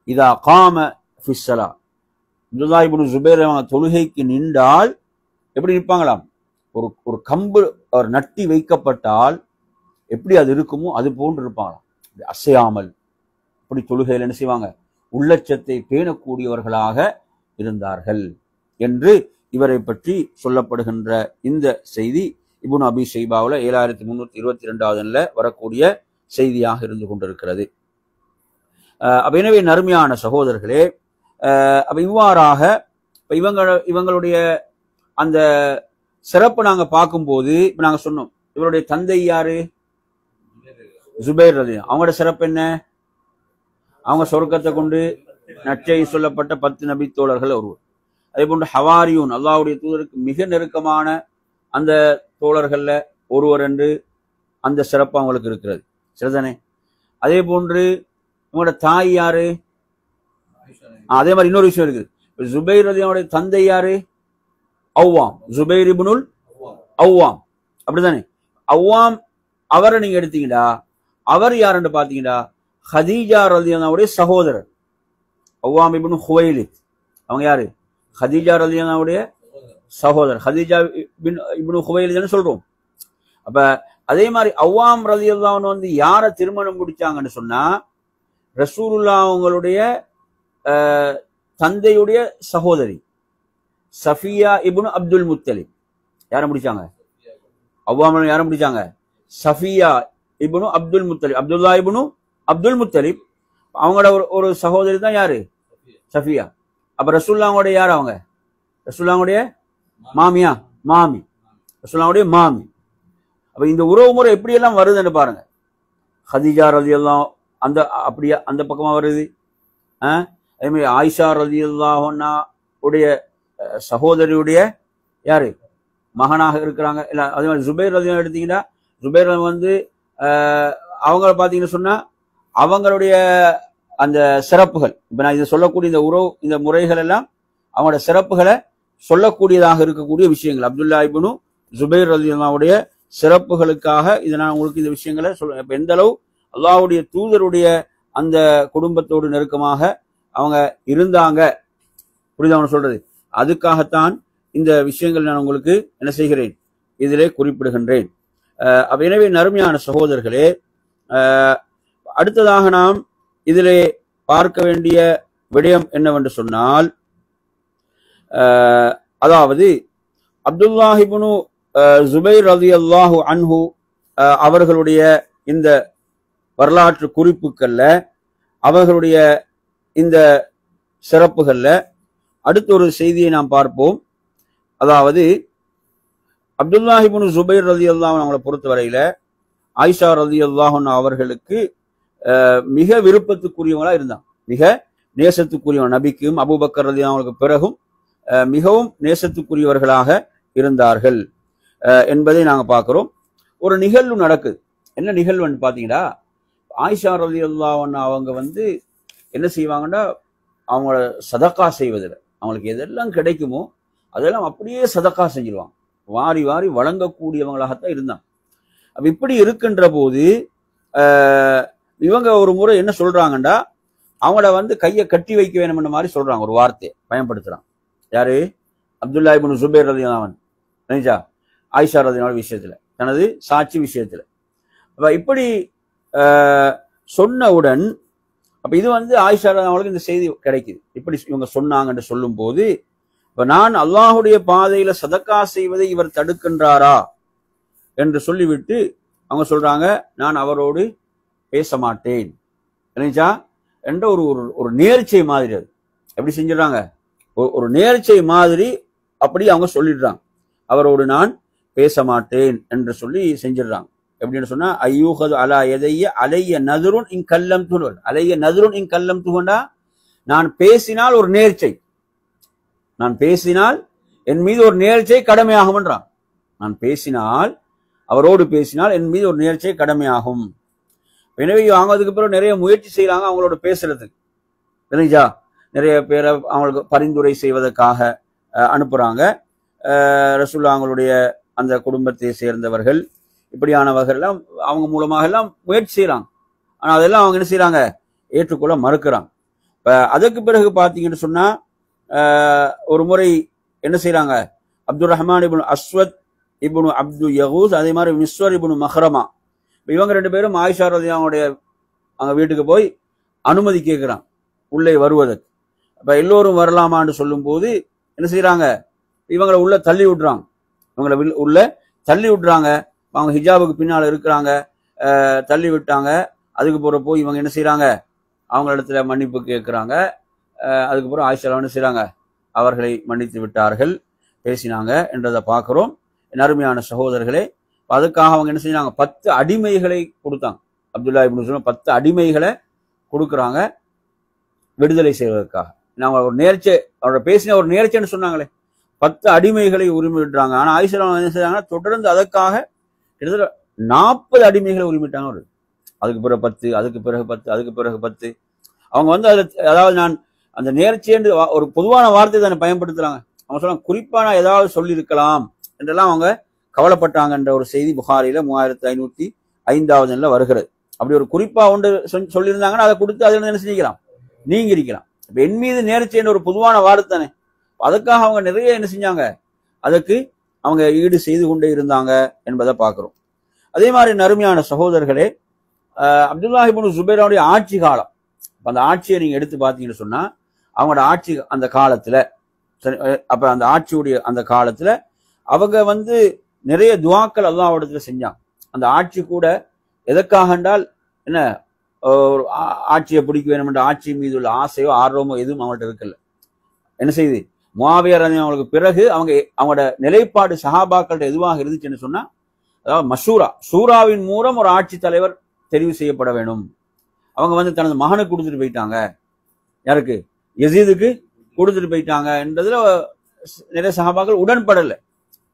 இதா காம ஃபிஸ்ஸலா, அப்துல்லாஹ் இப்னு ஜுபைர் அவங்க தொழுகைக்கு நின்றால் எப்படி நிற்பாங்களாம், ஒரு கம்பு ஒரு நட்டி வைக்கப்பட்டால் எப்படி அது இருக்குமோ அது போன்று இருப்பாங்களாம், அசையாமல். இப்படி தொழுகையில் என்ன செய்வாங்க, உள்ளட்சத்தை பேணக்கூடியவர்களாக இருந்தார்கள் என்று இவரை பற்றி சொல்லப்படுகின்ற இந்த செய்தி இப்னு அபி ஷைபாவுல 7322வது எண்ணில் வரக்கூடிய செய்தியாக இருந்து கொண்டிருக்கிறது. எனவே நறுமையான சகோதரர்களே, இவ்வாறாக இவங்களுடைய அந்த சிறப்பு நாங்க பார்க்கும்போது, இப்ப நாங்க சொன்னோம் இவருடைய தந்தை யாரு, ஜுபைர் ரலியல்லாஹு, அவங்களோட சிறப்பு என்ன, அவங்க சொர்க்கத்தை கொண்டு நற்செய்தி சொல்லப்பட்ட 10 நபி தோழர்கள் ஒருவர். அதே போன்று ஹவாரியூன், அல்லாஹ்வுடைய தூதருக்கு மிக நெருக்கமான அந்த தோழர்கள்ல ஒருவர் என்று அந்த சிறப்பு அவங்களுக்கு இருக்கிறது, சரிதானே. அதே போன்று உங்களோட தாய் யாரு, அதே மாதிரி இன்னொரு விஷயம் இருக்குது, ஜுபைர் ரலியல்லாஹுடைய தந்தை யாரு, அவ்வாம், ஜுபைர் இப்னுல் அவ்வாம், அப்படிதானே. அவ்வாம் அவரை நீங்க எடுத்தீங்கடா, அவர் யாருன்னு பாத்தீங்கடா, ஹதீஜா ரலியல்லாஹுடைய சகோதரர் அவ்வாம் இப்னு ஹுவைலித். அவங்க யாரு, ஹதீஜா ரலியல்லாஹுடைய சகோதரர், ஹதீஜா இப்னு ஹுவைலித்னு சொல்றோம். அப்ப அதே மாதிரி அவ்வாம் ரலியல்லாஹு அன்ஹு யாரை திருமணம் முடிச்சாங்கன்னு சொன்னா, ரசூலுல்லாஹ் அவங்களுடைய தந்தையுடைய சகோதரி சஃபியா இப்னு அப்துல் முத்தலிப். யாரை முடிச்சாங்க, அவ்வாம் யாரை முடிச்சாங்க, சஃபியா இப்னு அப்துல் முத்தலிப், அப்துல்லா இப்னு அப்துல் முத்தலிப். அவங்களோட ஒரு சகோதரி தான் யாரு, சஃபியா. அப்ப ரசூலுல்லாஹ்வுடைய யார், அவங்க ரசூலுல்லாஹ்வுடைய மாமி, ரசூலுல்லாஹ்வுடைய மாமி. அப்ப இந்த உறவு முறை எப்படி எல்லாம் வருதுன்னு பாருங்க. ஹதீஜா ரலியல்லாஹு அப்படியே அந்த பக்கமா வருது. அதே மாதிரி ஆயிஷா ரலியல்லாஹு அன்ஹா உடைய சகோதரியுடைய யாரு மகனாக இருக்கிறாங்க. இல்ல அதே மாதிரி ஜுபைர் ரலியல்லாஹு எடுத்தீங்கன்னா, ஜுபைர் அவங்கள பாத்தீங்கன்னு சொன்னா அவங்களுடைய அந்த சிறப்புகள், இப்ப நான் இதை சொல்லக்கூடிய இந்த உறவு இந்த முறைகள் எல்லாம் அவங்களோட சிறப்புகளை சொல்லக்கூடியதாக இருக்கக்கூடிய விஷயங்கள். அப்துல்லா இப்னு ஜுபைர் ரலியல்லாஹுடைய சிறப்புகளுக்காக இதை நான் உங்களுக்கு இந்த விஷயங்களை சொல்ல. இப்ப எந்த அளவு அல்லாஹ்வுடைய தூதருடைய அந்த குடும்பத்தோடு நெருக்கமாக அவங்க இருந்தாங்க, புரியுதா அவனை சொல்றது, அதுக்காகத்தான் இந்த விஷயங்கள் நான் உங்களுக்கு என்ன செய்கிறேன், இதிலே குறிப்பிடுகின்றேன். எனவே நறுமையான சகோதரர்களே, அடுத்ததாக நாம் இதிலே பார்க்க வேண்டிய விடயம் என்னவென்று சொன்னால், அதாவது அப்துல்லாஹ் இப்னு ஜுபைர் ரலியல்லாஹு அன்ஹு அவர்களுடைய இந்த வரலாற்று குறிப்புகள்ல, அவர்களுடைய இந்த சிறப்புகள்ல அடுத்த ஒரு செய்தியை நாம் பார்ப்போம். அதாவது அப்துல்லாஹ் இப்னு ஜுபைர் ரலியல்லாஹு அன்ஹு அவங்களை பொறுத்தவரையில ஆயிஷா ரலியல்லாஹு அன்ஹா அவர்களுக்கு மிக விருப்பத்துக்குரியவங்களா இருந்தாங்க, மிக நேசத்துக்குரியவங்க. நபிக்கும் அபூபக்கர் ரலியல்லாஹு அன்ஹுக்கு பிறகும் மிகவும் நேசத்துக்குரியவர்களாக இருந்தார்கள் என்பதை நாங்க பார்க்கிறோம். ஒரு நிகழ்வு நடக்குது. என்ன நிகழ்வுன்னு பாத்தீங்கன்னா, ஆயிஷா ரலியல்லாஹு அன்ஹா அவங்க என்ன செய்வாங்கன்னா, அவங்கள சதக்கா செய்வதில் அவங்களுக்கு எதெல்லாம் கிடைக்குமோ அதெல்லாம் அப்படியே சதக்கா செஞ்சிருவாங்க, வாரி வாரி வழங்கக்கூடியவங்களாகத்தான் இருந்தாங்க. அப்ப இப்படி இருக்கின்ற போது இவங்க ஒரு முறை என்ன சொல்றாங்கண்டா, அவங்கள கையை கட்டி வைக்க வேணும்ன்ற மாதிரி சொல்றாங்க, ஒரு வார்த்தையை பயன்படுத்துறாங்க. யாரு? அப்துல்லா இப்னு சுபைர் ரலியல்லாஹு அன்ஹு நினைச்சா ஆயிஷா ரலியல்லாஹு அன்ஹா விஷயத்துல, தனது சாட்சி விஷயத்துல. அப்ப இப்படி சொன்னவுடன் அப்ப இது ஆயிஷா அவங்களுக்கு இந்த செய்தி கிடைக்குது. இப்படி இவங்க சொன்னாங்கன்னு சொல்லும் போது, இப்ப நான் அல்லாஹுடைய பாதையில சதக்கா செய்வதை இவர் தடுக்கின்றாரா என்று சொல்லிவிட்டு அவங்க சொல்றாங்க, நான் அவரோடு பேச மாட்டேன் என்ற ஒரு நேர்ச்சை மாதிரி. அது எப்படி செஞ்சிடறாங்க, ஒரு நேர்ச்சை மாதிரி அப்படி அவங்க சொல்லிடுறாங்க, அவரோடு நான் பேச மாட்டேன் என்று சொல்லி செஞ்சிடறாங்க. எப்படின்னு சொன்னா, ஐயூஹது அலா எதைய அலைய நதுருன் இன் கல்லம் துவன், அலைய நதுருன் இன் கல்லம் துவண்டா, நான் பேசினால் ஒரு நேர்ச்சை, நான் பேசினால் என் மீது ஒரு நேர்ச்சை கடமையாகும்ன்றான். நான் பேசினால், அவரோடு பேசினால் என் மீது ஒரு நேர்ச்சை கடமையாகும். எனவே அவங்க அதுக்கு பிறகு நிறைய முயற்சி செய்யறாங்க அவங்களோட பேசுறதுக்கு. தெரிஞ்சா நிறைய பேரை அவங்களுக்கு பரிந்துரை செய்வதற்காக அனுப்புறாங்க. ரசூலுல்லாஹ் அவங்களுடைய அந்த குடும்பத்தை சேர்ந்தவர்கள், இப்படியானவர்கள் எல்லாம் அவங்க மூலமாக எல்லாம் முயற்சி செய்யறாங்க. ஆனா அதெல்லாம் அவங்க என்ன செய்யறாங்க, ஏற்றுக்கொள்ள மறுக்கிறாங்க. இப்ப அதற்கு பிறகு பாத்தீங்கன்னு சொன்னா, ஒரு முறை என்ன செய்யறாங்க, அப்துல் ரஹ்மான் இப்னு அஸ்வத் இப்னு அப்து யகூஸ், அதே மாதிரி மிஸ்வர் இப்னு மஹ்ரமா, இவங்க ரெண்டு பேரும் ஆயிஷா ரலியல்லாஹு அவங்க வீட்டுக்கு போய் அனுமதி கேட்கிறான் உள்ளே வருவதற்கு. அப்ப எல்லோரும் வரலாமான்னு சொல்லும் போது என்ன செய்யறாங்க, இவங்களை உள்ள தள்ளி விடுறாங்க, இவங்களை உள்ள தள்ளி விடுறாங்க. அவங்க ஹிஜாபுக்கு பின்னால இருக்கிறாங்க, தள்ளி விட்டாங்க. அதுக்கு போறப்போ இவங்க என்ன செய்யறாங்க, அவங்களிடத்துல மன்னிப்பு கேட்கிறாங்க. அதுக்கப்புறம் ஆயிஷா என்ன செய்யறாங்க, அவர்களை மன்னித்து விட்டார்கள், பேசினாங்க என்றதை பார்க்கிறோம். அருமையான சகோதரர்களே, அதுக்காக அவங்க என்ன செஞ்சாங்க, 10 அடிமைகளை கொடுத்தாங்க. அப்துல்லா இப்னு சுபைர் 10 அடிமைகளை கொடுக்குறாங்க விடுதலை செய்வதற்காக. நாங்க ஒரு நேர்ச்சை, அவரோட பேசின ஒரு நேர்ச்சைன்னு சொன்னாங்களே, 10 அடிமைகளை உரிமையிடுறாங்க. ஆனா ஆயிஷா என்ன செய்றாங்க, தொடர்ந்து அதற்காக கிட்டத்தட்ட 40 அடிமைகளை உரிமைட்டாங்க. அதுக்கு பிறகு 10, அதுக்கு பிறகு 10, அதுக்கு பிறகு 10. அவங்க அதுல, அதாவது நான் அந்த நேர்ச்சி என்று ஒரு பொதுவான வார்த்தை தானே பயன்படுத்துறாங்க. அவங்க சொல்றாங்க, குறிப்பா நான் ஏதாவது சொல்லியிருக்கலாம் என்றெல்லாம் அவங்க கவலைப்பட்டாங்கன்ற ஒரு செய்தி புகாரில 3505 வருகிறது. அப்படி ஒரு குறிப்பா ஒன்று சொல்லியிருந்தாங்கன்னா அதை கொடுத்து அதுல என்ன செஞ்சுக்கலாம், நீங்க இருக்கலாம். என் மீது நேர்ச்சி என்ற ஒரு பொதுவான வார்த்தை தானே, அதுக்காக அவங்க நிறைய என்ன செஞ்சாங்க, அதுக்கு அவங்க ஈடு செய்து கொண்டே இருந்தாங்க என்பதை பார்க்கிறோம். அதே மாதிரி அருமையான சகோதரர்களே, அப்துல்லா இப்னு சுபைருடைய ஆட்சி காலம், அந்த ஆட்சியை நீங்க எடுத்து பார்த்தீங்கன்னு சொன்னா, அவங்களோட ஆட்சி அந்த காலத்துல, அப்ப அந்த ஆட்சியுடைய அந்த காலத்துல அவங்க நிறைய துவாக்கள் அல்லாஹ்விடத்துல செஞ்சாங்க. அந்த ஆட்சி கூட எதற்காக என்றால் என்ன, ஆட்சியை பிடிக்க வேண்டும் என்ற ஆட்சி மீது உள்ள ஆசையோ ஆர்வமோ எதுவும் அவங்கள்ட்ட இருக்கல. என்ன செய்யுது, முஆவியா அவங்களுக்கு பிறகு அவங்களோட நிலைப்பாடு சஹாபாக்கள்ட்ட எதுவாக இருந்துச்சுன்னு சொன்னா, அதாவது மஷூரா, சூராவின் மூலம் ஒரு ஆட்சி தலைவர் தெரிவு செய்யப்பட வேண்டும். அவங்க தனது மகனுக்கு கொடுத்துட்டு போயிட்டாங்க, யாருக்கு, யசீதுக்கு கொடுத்துட்டு போயிட்டாங்க என்றதுல நிறைய சஹாபாக்கள் உடன்படலை.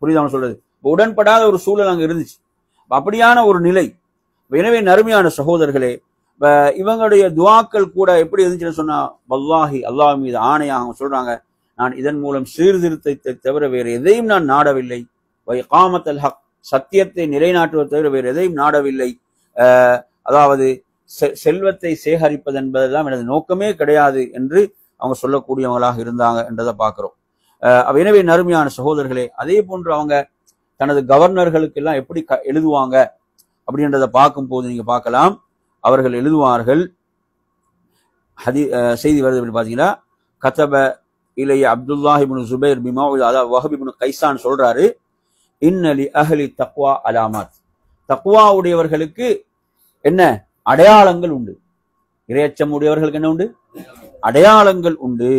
புரியுது அவன் சொல்றது, உடன்படாத ஒரு சூழல் அங்க இருந்துச்சு. அப்படியான ஒரு நிலை. எனவே அருமையான சகோதரர்களே, இவங்களுடைய துவாக்கள் கூட எப்படி இருந்துச்சுன்னு சொன்னா, வல்லாஹி, அல்லாஹ் மீது ஆணையாக அவங்க சொல்றாங்க, நான் இதன் மூலம் சீர்திருத்தத்தை தவிர வேறு எதையும் நான் நாடவில்லை, இகாமத்தல் ஹக், சத்தியத்தை நிலைநாட்டுவதை தவிர வேறு எதையும் நாடவில்லை, அதாவது செல்வத்தை சேகரிப்பது என்பதெல்லாம் எனது நோக்கமே கிடையாது என்று அவங்க சொல்லக்கூடியவங்களாக இருந்தாங்க என்றதை பார்க்கிறோம். எனவே அருமையான சகோதரர்களே, அதே போன்று அவங்க தனது கவர்னர்களுக்கு எல்லாம் எப்படி எழுதுவாங்க அப்படின்றத பார்க்கும் போது நீங்க பார்க்கலாம், அவர்கள் எழுதுவார்கள். செய்தி வருது அப்படின்னு பாத்தீங்கன்னா, கதப இலைய அப்துல்லாஹ் இப்னு சுபைர் பிமா, அதாவது வஹப் இப்னு கைசான் சொல்றாரு, இன்னலி அஹ்லி தக்வா அலாமாத், தக்வா உடையவர்களுக்கு என்ன அடையாளங்கள் உண்டு, இறையச்சம் உடையவர்களுக்கு என்ன உண்டு, அடையாளங்கள் உண்டு,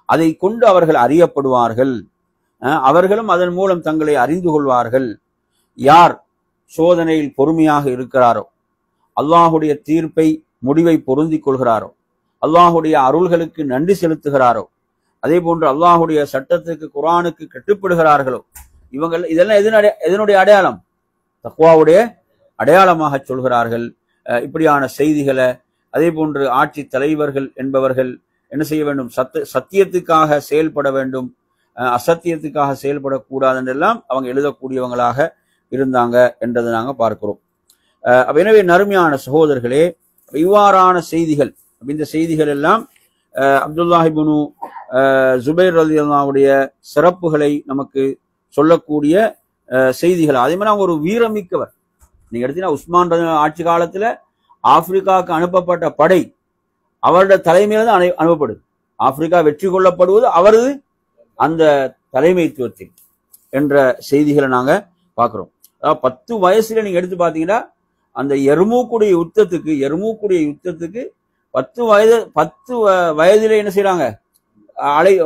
அதை கொண்டு அவர்கள் அறியப்படுவார்கள், அவர்களும் அதன் மூலம் தங்களை அறிந்து கொள்வார்கள். யார் சோதனையில் பொறுமையாக இருக்கிறாரோ, அல்லாஹுடைய தீர்ப்பை முடிவை பொருந்திக் கொள்கிறாரோ, அல்லாஹுடைய அருள்களுக்கு நன்றி செலுத்துகிறாரோ, அதே போன்று அல்லாஹுடைய சட்டத்துக்கு குர்ஆனுக்கு கட்டுப்படுகிறார்களோ, இதெல்லாம் எதனுடைய அடையாளம், தக்வாவுடைய அடையாளமாக சொல்கிறார்கள். இப்படியான செய்திகளை அதே போன்று ஆட்சி தலைவர்கள் என்பவர்கள் என்ன செய்ய வேண்டும், சத்தியத்துக்காக செயல்பட வேண்டும், அசத்தியத்துக்காக செயல்படக்கூடாது என்றெல்லாம் அவங்க எழுதக்கூடியவங்களாக இருந்தாங்க என்றதை நாங்க பார்க்கிறோம். எனவே நறுமையான சகோதரர்களே, இவ்வாறான செய்திகள், இந்த செய்திகள் எல்லாம் அப்துல்லாஹ் இப்னு ஜுபைர் ரலியல்லாஹுடைய சிறப்புகளை நமக்கு சொல்லக்கூடிய செய்திகள். அதே மாதிரி அவங்க ஒரு வீரமிக்கவர். நீங்க எடுத்தீங்கன்னா உஸ்மான் ஆட்சி காலத்துல ஆப்பிரிக்காவுக்கு அனுப்பப்பட்ட படை அவருடைய தலைமையில தான் அனுப்பப்படுது. ஆப்பிரிக்கா வெற்றி கொள்ளப்படுவது அவரது அந்த தலைமைத்துவத்தில் என்ற செய்திகளை நாங்க பாக்குறோம். அதாவது 10 வயசுல நீங்க எடுத்து பாத்தீங்கன்னா அந்த எர்மூக்குடைய யுத்தத்துக்கு 10 வயதுல என்ன செய்யறாங்க,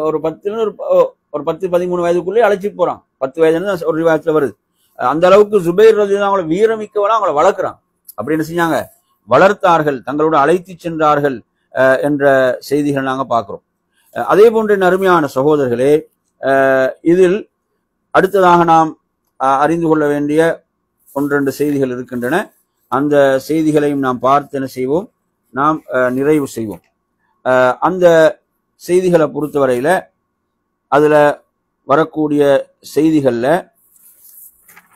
ஒரு 10-13 வயதுக்குள்ளே அழைச்சி போறான். 10 வயதுல ஒரு ரிவாயத்துல வருது. அந்த அளவுக்கு ஜுபைர் ரலியல்லாஹு அவங்களை வீரமிக்கவனா அவங்களை வளர்க்கிறான். அப்படி என்ன செஞ்சாங்க, வளர்த்தார்கள், தங்களோட அழைத்து சென்றார்கள் என்ற செய்திகள் நாங்க பார்க்கிறோம். அதே போன்ற அருமையான சகோதரர்களே, இதில் அடுத்ததாக நாம் அறிந்து கொள்ள வேண்டிய 1-2 செய்திகள் இருக்கின்றன. அந்த செய்திகளையும் நாம் பார்த்து என்ன செய்வோம், நாம் நிறைவு செய்வோம். அந்த செய்திகளை பொறுத்தவரையில அதுல வரக்கூடிய செய்திகள்ல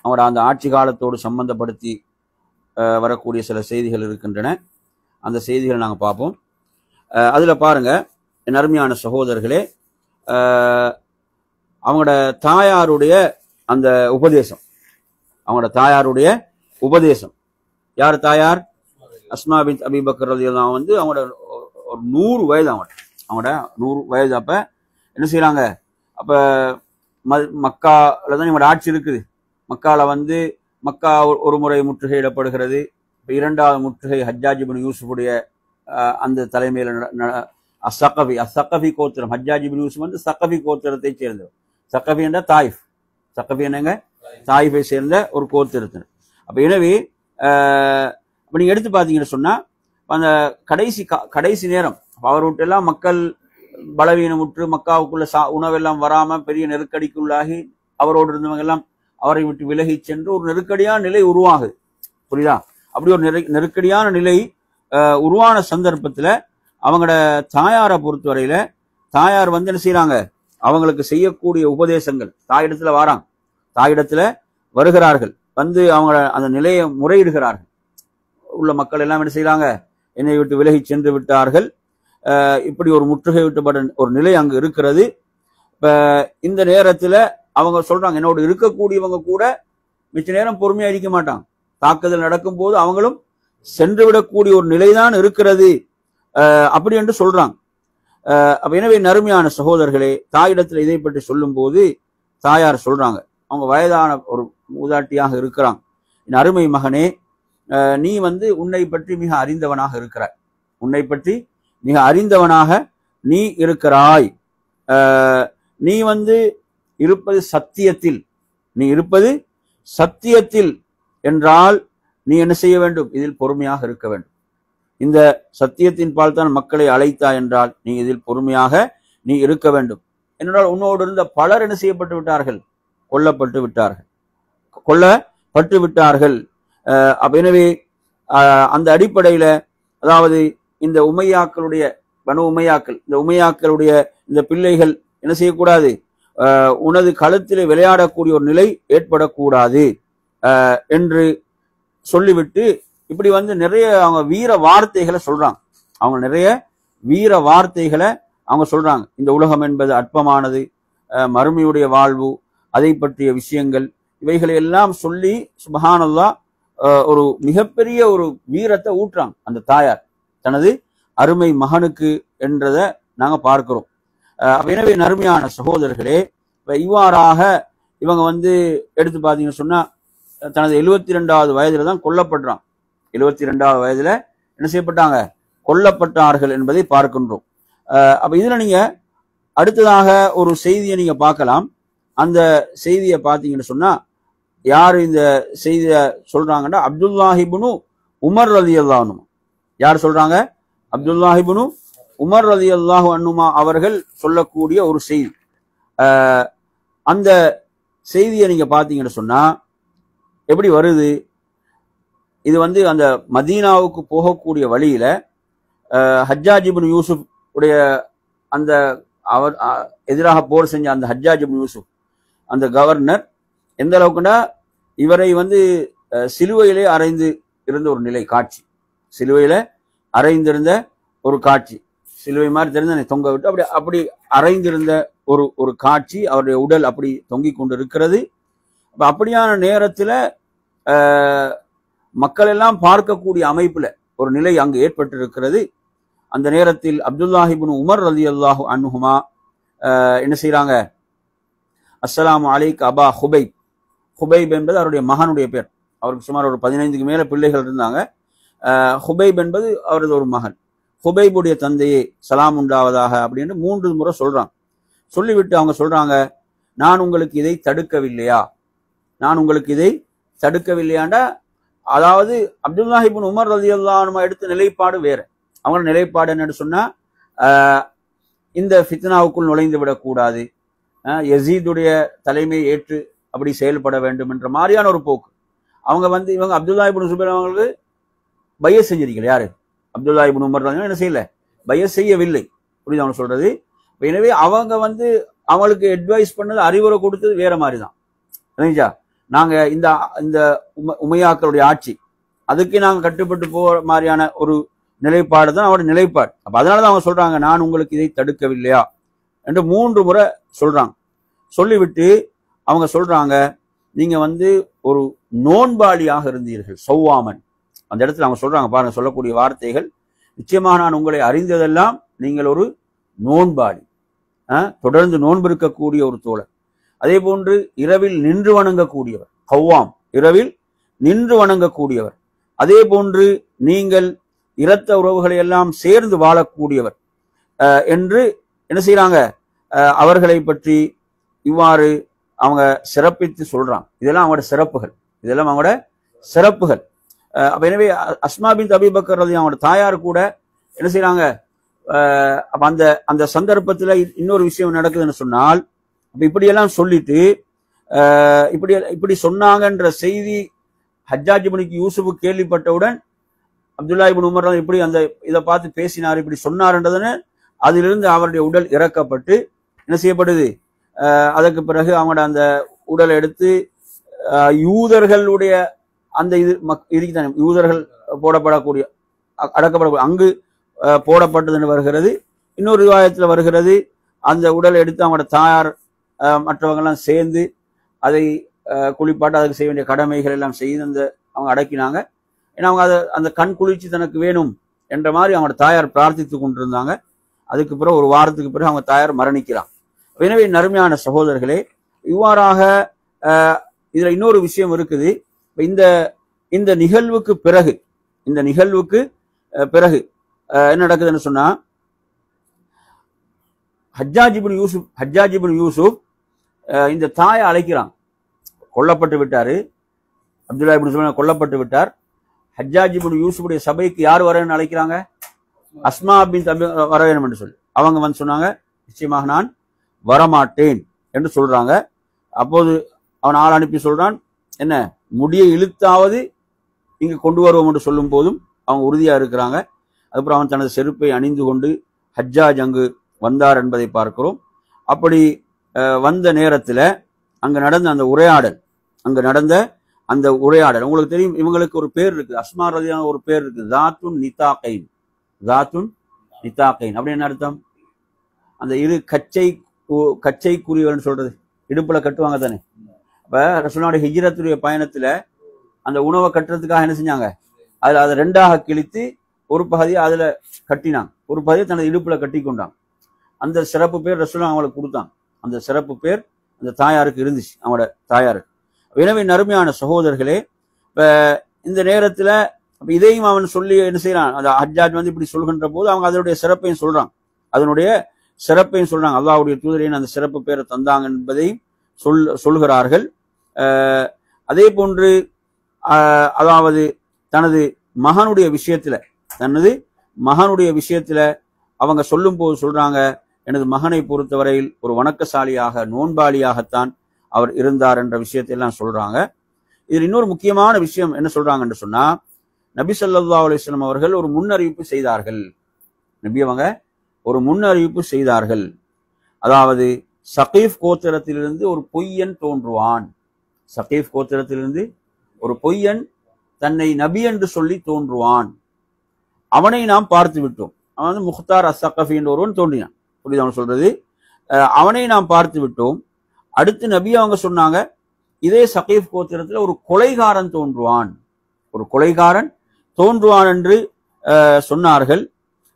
அவங்களோட அந்த ஆட்சி காலத்தோடு சம்பந்தப்படுத்தி வரக்கூடிய சில செய்திகள் இருக்கின்றன. அந்த செய்திகளை நாங்கள் பார்ப்போம். அதுல பாருங்க என் அருமையான சகோதரர்களே, அவங்களோட தாயாருடைய அந்த உபதேசம், யார் தாயார்? அஸ்மா பின்த் அபி பக்கர் ரலியல்லாஹு வந்து அவங்களோட ஒரு 100 வயது, அவங்களோட 100 வயது. அப்ப என்ன செய்யறாங்க, அப்ப மக்கால தான் இவங்களோட ஆட்சி இருக்குது. மக்கால வந்து மக்கா ஒரு முறை முற்றுகையிடப்படுகிறது. இப்ப 2வது முற்றுகை ஹஜ்ஜாஜ் இப்னு யூசுஃபுடைய அந்த தலைமையில அஸ்ஸகஃபி கோத்திரம். ஹஜ்ஜாஜ் இப்னு யூசுஃப் வந்து சகஃபி கோத்திரத்தை சேர்ந்தவர். சகஃபி என்ற தாயிஃப், சகஃபி என்னங்க, தாயிஃபை சேர்ந்த ஒரு கோத்திரத்தினர். அப்ப எனவே அப்ப நீங்க எடுத்து பாத்தீங்கன்னு சொன்னா அந்த கடைசி நேரம் அவர்கிட்டெல்லாம் மக்கள் பலவீனமுற்று மக்காவுக்குள்ள உணவெல்லாம் வராம பெரிய நெருக்கடிக்குள்ளாகி அவரோடு இருந்தவங்க எல்லாம் அவரை விட்டு விலகி சென்று ஒரு நெருக்கடியான நிலை உருவாகுது. புரியுதா? அப்படி ஒரு நெருக்கடியான நிலை உருவான சந்தர்ப்பத்துல அவங்களோட தாயாரை பொறுத்தவரையில தாயார் வந்து என்ன செய்யறாங்க, அவங்களுக்கு செய்யக்கூடிய உபதேசங்கள், தாயிடத்துல வருகிறார்கள், வந்து அவங்க அந்த நிலையை முறையிடுகிறார்கள். உள்ள மக்கள் எல்லாம் என்ன செய்யறாங்க, என்னை விட்டு விலகி சென்று விட்டார்கள், இப்படி ஒரு முற்றுகை விட்டப்பட்ட ஒரு நிலை அங்கு இருக்கிறது. இப்ப இந்த நேரத்துல அவங்க சொல்றாங்க, என்னோட இருக்கக்கூடியவங்க கூட மிச்ச நேரம் பொறுமையா இருக்க மாட்டாங்க, தாக்குதல் நடக்கும் போது அவங்களும் சென்று விடக்கூடிய ஒரு நிலைதான் இருக்கிறது அப்படி என்று சொல்றாங்க. அப்ப எனவே நறுமையான சகோதரர்களே, தாயிடத்துல இதை பற்றி சொல்லும் போது தாயார் சொல்றாங்க, அவங்க வயதான ஒரு மூதாட்டியாக இருக்கிறாங்க, என் அருமை மகனே, நீ வந்து உன்னை பற்றி மிக அறிந்தவனாக நீ இருக்கிறாய். நீ வந்து இருப்பது சத்தியத்தில் என்றால் நீ என்ன செய்ய வேண்டும், இதில் பொறுமையாக இருக்க வேண்டும். இந்த சத்தியத்தின் பால் தான் மக்களை அழைத்தாய் என்றால் நீ இதில் பொறுமையாக நீ இருக்க வேண்டும். என்றால் உன்னோடு இருந்த பலர் என்ன செய்யப்பட்டு விட்டார்கள், கொல்லப்பட்டு விட்டார்கள். எனவே அந்த அடிப்படையில, அதாவது இந்த பனு உமையாக்களுடைய இந்த பிள்ளைகள் என்ன செய்யக்கூடாது, உனது களத்திலே விளையாடக்கூடிய ஒரு நிலை ஏற்படக்கூடாது என்று சொல்லிவிட்டு இப்படி வந்து நிறைய அவங்க வீர வார்த்தைகளை சொல்றாங்க. இந்த உலகம் என்பது அற்பமானது, மறுமையுடைய வாழ்வு, அதை பற்றிய விஷயங்கள், இவைகளை எல்லாம் சொல்லி சுப்ஹானல்லாஹ் ஒரு மிகப்பெரிய ஒரு வீரத்தை ஊட்டுறாங்க அந்த தாயார் தனது அருமை மகனுக்கு என்றதை நாங்க பார்க்கிறோம். எனவே நறுமையான சகோதரர்களே, இவ்வாறாக இவங்க வந்து எடுத்து பாத்தீங்கன்னு சொன்னா தனது 72வது வயதுல தான் கொல்லப்படுறான். 72வது வயதுல என்ன செய்யப்பட்டாங்க, கொல்லப்பட்டார்கள் என்பதை பார்க்கின்றோம். அப்ப இதுல நீங்க அடுத்ததாக ஒரு செய்தியை நீங்க பார்க்கலாம். அந்த செய்தியை பார்த்தீங்கன்னு சொன்னா யாரு இந்த செய்தியை சொல்றாங்கன்னா அப்துல்லாஹ் இப்னு உமர் ரலியல்லாஹு அன்ஹு. யார் சொல்றாங்க? அப்துல்லாஹ் இப்னு உமர் ரலியல்லாஹு அன்ஹுமா அவர்கள் சொல்லக்கூடிய ஒரு செய்தி. அந்த செய்தியை நீங்க பார்த்தீங்கன்னு சொன்னா எப்படி வருது, இது வந்து அந்த மதீனாவுக்கு போகக்கூடிய வழியில ஹஜ்ஜாஜ் இப்னு யூசுப் உடைய அந்த அவர் எதிராக போர் செஞ்ச அந்த ஹஜ்ஜாஜ் இப்னு யூசுப் அந்த கவர்னர் எந்த அளவுக்குன்னா இவரை வந்து சிலுவையிலே அறைந்து இருந்த ஒரு நிலை காட்சி, சிலுவையில அறைந்திருந்த ஒரு காட்சி, சிலுவை மாதிரி தெரிந்த தொங்க விட்டு அப்படி அப்படி அறைந்திருந்த ஒரு காட்சி, அவருடைய உடல் அப்படி தொங்கிக் கொண்டு இருக்கிறது. அப்படியான நேரத்துல மக்கள் எல்லாம் பார்க்கக்கூடிய அமைப்புல ஒரு நிலை அங்கு ஏற்பட்டிருக்கிறது. அந்த நேரத்தில் அப்துல்லாஹ் இப்னு உமர் ரலியல்லாஹு அன்ஹுமா என்ன செய்யறாங்க, அஸ்ஸலாமு அலைக்க அபா ஹுபைப். ஹுபைப் என்பது அவருடைய மகனுடைய பேர். அவருக்கு சுமார் ஒரு 15க்கு மேல பிள்ளைகள் இருந்தாங்க. ஹுபைப் என்பது அவரது ஒரு மகன். ஹுபைபுடைய தந்தையே சலாம் உண்டாவதாக அப்படின்னு 3 முறை சொல்றாங்க. சொல்லிவிட்டு அவங்க சொல்றாங்க, நான் உங்களுக்கு இதை தடுக்கவில்லையா, நான் உங்களுக்கு இதை தடுக்கவில்லையாண்டா, அதாவது அப்துல்லாஹ் இப்னு உமர் ரலியல்லாஹு அன்ஹு எடுத்த நிலைப்பாடு வேற. அவங்க நிலைப்பாடு என்னன்னு சொன்னா, இந்த ஃபித்னாவுக்குள் நுழைந்து விடக்கூடாது, யசீதுடைய தலைமையை ஏற்று அப்படி செயல்பட வேண்டும் என்ற மாதிரியான ஒரு போக்கு. அவங்க இவங்க அப்துல்லாஹ் இப்னு சுபைர் அவங்களுக்கு பைய செஞ்சிருக்கல. யாரு? அப்துல்லாஹ் இப்னு உமர் என்ன செய்யல, பைய செய்யவில்லை. புரியுது அவங்க சொல்றது. எனவே அவங்க அவங்களுக்கு அட்வைஸ் பண்ணது, அறிவுரை கொடுத்தது வேற மாதிரி தான். நாங்க இந்த இந்த உமையாக்களுடைய ஆட்சி, அதுக்கு நாங்க கட்டுப்பட்டு போற மாதிரியான ஒரு நிலைப்பாடு தான் அவருடைய நிலைப்பாடு. அப்ப அதனாலதான் அவங்க சொல்றாங்க, நான் உங்களுக்கு இதை தடுக்கவில்லையா என்று 3 முறை சொல்றாங்க. சொல்லிவிட்டு அவங்க சொல்றாங்க, நீங்க ஒரு நோன்பாளியாக இருந்தீர்கள், சௌவாமன். அந்த இடத்துல அவங்க சொல்றாங்க பாருங்க, சொல்லக்கூடிய வார்த்தைகள், நிச்சயமாக நான் உங்களை அறிந்ததெல்லாம் நீங்கள் ஒரு நோன்பாளி, தொடர்ந்து நோன்பு இருக்கக்கூடிய ஒரு தோழர். அதே போன்று இரவில் நின்று வணங்கக்கூடியவர், கவ்வாம், இரவில் நின்று வணங்கக்கூடியவர். அதே போன்று நீங்கள் இரத்த உறவுகளை எல்லாம் சேர்ந்து வாழக்கூடியவர் என்று என்ன செய்யறாங்க, அவர்களை பற்றி இவ்வாறு அவங்க சிறப்பித்து சொல்றாங்க. இதெல்லாம் அவங்களோட சிறப்புகள், இதெல்லாம் அவங்களோட சிறப்புகள். எனவே அஸ்மா பின்த் அபீ பக்கர் ரலியல்லாஹு அவங்களோட தாயார் கூட என்ன செய்யறாங்க, அப்ப அந்த சந்தர்ப்பத்துல இன்னொரு விஷயம் நடக்குதுன்னு சொன்னால், இப்படியெல்லாம் சொல்லிட்டு இப்படி சொன்னாங்கன்ற செய்தி ஹஜ்ஜாஜ் இப்னு யூசுப் கேள்விப்பட்டவுடன், அப்துல்லாஹ் இப்னு உமர் இப்படி அந்த இதை பார்த்து பேசினார், இப்படி சொன்னார்ன்றதுன்னு அதிலிருந்து அவருடைய உடல் இறக்கப்பட்டு என்ன செய்யப்படுது, அதற்கு பிறகு அவங்களோட அந்த உடலை எடுத்து யூதர்களுடைய அந்த இதுக்குதானே யூதர்கள் போடப்படக்கூடிய அடக்கப்படக்கூடிய அங்கு போடப்பட்டதுன்னு வருகிறது. இன்னொரு ரிவாயத்தில் வருகிறது, அந்த உடலை எடுத்து அவங்களோட தாயார் மற்றவங்கெல்லாம் சேர்ந்து அதை குளிப்பாட்டு, அதுக்கு செய்ய வேண்டிய கடமைகள் எல்லாம் செய்து அவங்க அடக்கினாங்க. ஏன்னா அவங்க அந்த கண் குளிர்ச்சி தனக்கு வேணும் என்ற மாதிரி அவங்களோட தாயார் பிரார்த்தித்து கொண்டிருந்தாங்க. அதுக்கு பிறகு ஒரு வாரத்துக்கு பிறகு அவங்க தாயார் மரணிக்கிறாங்க. எனவே நறுமையான சகோதரர்களே, இவ்வாறாக இதுல இன்னொரு விஷயம் இருக்குது. இந்த நிகழ்வுக்கு பிறகு என்ன நடக்குதுன்னு சொன்னா, ஹஜ்ஜாஜ் இப்னு யூசுப் இந்த தாயை அழைக்கிறான். கொல்லப்பட்டு விட்டாரு, அப்துல்லாஹ் இப்னு சுபைர் கொல்லப்பட்டு விட்டார். ஹஜ்ஜாஜ் இப்னு யூசுஃபுடைய சபைக்கு யார் வரேன்னு அழைக்கிறாங்க, அஸ்மா பின்த் அபீ வர வேணும் என்று சொல்லி. அவங்க சொன்னாங்க, நிச்சயமாக நான் வரமாட்டேன் என்று சொல்றாங்க. அப்போது அவன் ஆள் அனுப்பி சொல்றான், என்ன முடியை இழுத்தாவது இங்கு கொண்டு வருவோம் என்று சொல்லும் போதும் அவங்க உறுதியா இருக்கிறாங்க. அதுக்கப்புறம் அவன் தனது செருப்பை அணிந்து கொண்டு ஹஜ்ஜாஜ் அங்கு வந்தார் என்பதை பார்க்கிறோம். அப்படி வந்த நேரத்துல அங்க நடந்த அந்த உரையாடல் உங்களுக்கு தெரியும். இவங்களுக்கு ஒரு பேர் இருக்கு, அஸ்மா ரலியல்லாஹு ஒரு பேர் இருக்கு, தாத்துன் நிதாகைன். அப்படி என்ன அர்த்தம்? அந்த இரு கச்சை குறிவர்னு சொல்றது, இடுப்புல கட்டுவாங்க தானே. அப்ப ரசூலுல்லாஹி ஹிஜ்ரத்துடைய பயணத்துல அந்த உணவை கட்டுறதுக்காக என்ன செஞ்சாங்க, அதை 2ஆக கிழித்து ஒரு பகுதியை அதுல கட்டினாங்க, ஒரு பகுதியை தனது இடுப்புல கட்டி கொண்டாங்க. அந்த சிறப்பு பேர் ரசூலுல்லாஹி அவங்களுக்கு கொடுத்தாங்க. அந்த சிறப்பு பேர் அந்த தாயாருக்கு இருந்துச்சு, அவங்களோட தாயாருக்கு. எனவே நறுமையான சகோதரர்களே, இந்த நேரத்துல இதையும் அவன் சொல்லி என்ன செய்யறான், அந்த ஹஜ்ஜாஜ் இப்படி சொல்கின்ற போது அவங்க அதனுடைய சிறப்பையும் சொல்றாங்க, அல்லாஹ்வுடைய தூதரின் அந்த சிறப்பு பேரை தந்தாங்க என்பதையும் சொல்கிறார்கள். அதே போன்று அதாவது தனது மகனுடைய விஷயத்துல அவங்க சொல்லும் போது சொல்றாங்க, எனது மகனை பொறுத்தவரையில் ஒரு வணக்கசாலியாக நோன்பாளியாகத்தான் அவர் இருந்தார் என்ற விஷயத்தை எல்லாம் சொல்றாங்க. இதில் இன்னொரு முக்கியமான விஷயம் என்ன சொல்றாங்க என்று சொன்னா, நபி ஸல்லல்லாஹு அலைஹி வஸல்லம் அவர்கள் ஒரு முன்னறிவிப்பு செய்தார்கள். அதாவது சகீஃப் கோத்திரத்திலிருந்து ஒரு பொய்யன் தோன்றுவான், தன்னை நபி என்று சொல்லி தோன்றுவான். அவனை நாம் பார்த்து விட்டோம். அவன் வந்து முக்தார் அஸ்ஸகஃபி என்ற ஒருவன் தோன்றினான். புரியுது அவன் சொல்றது? அவனை நாம் பார்த்து விட்டோம். அடுத்து நபி அவங்க சொன்னாங்க, இதே சகீஃப் கோத்திரத்தில் ஒரு கொலைகாரன் தோன்றுவான், ஒரு கொலைகாரன் தோன்றுவான் என்று சொன்னார்கள்.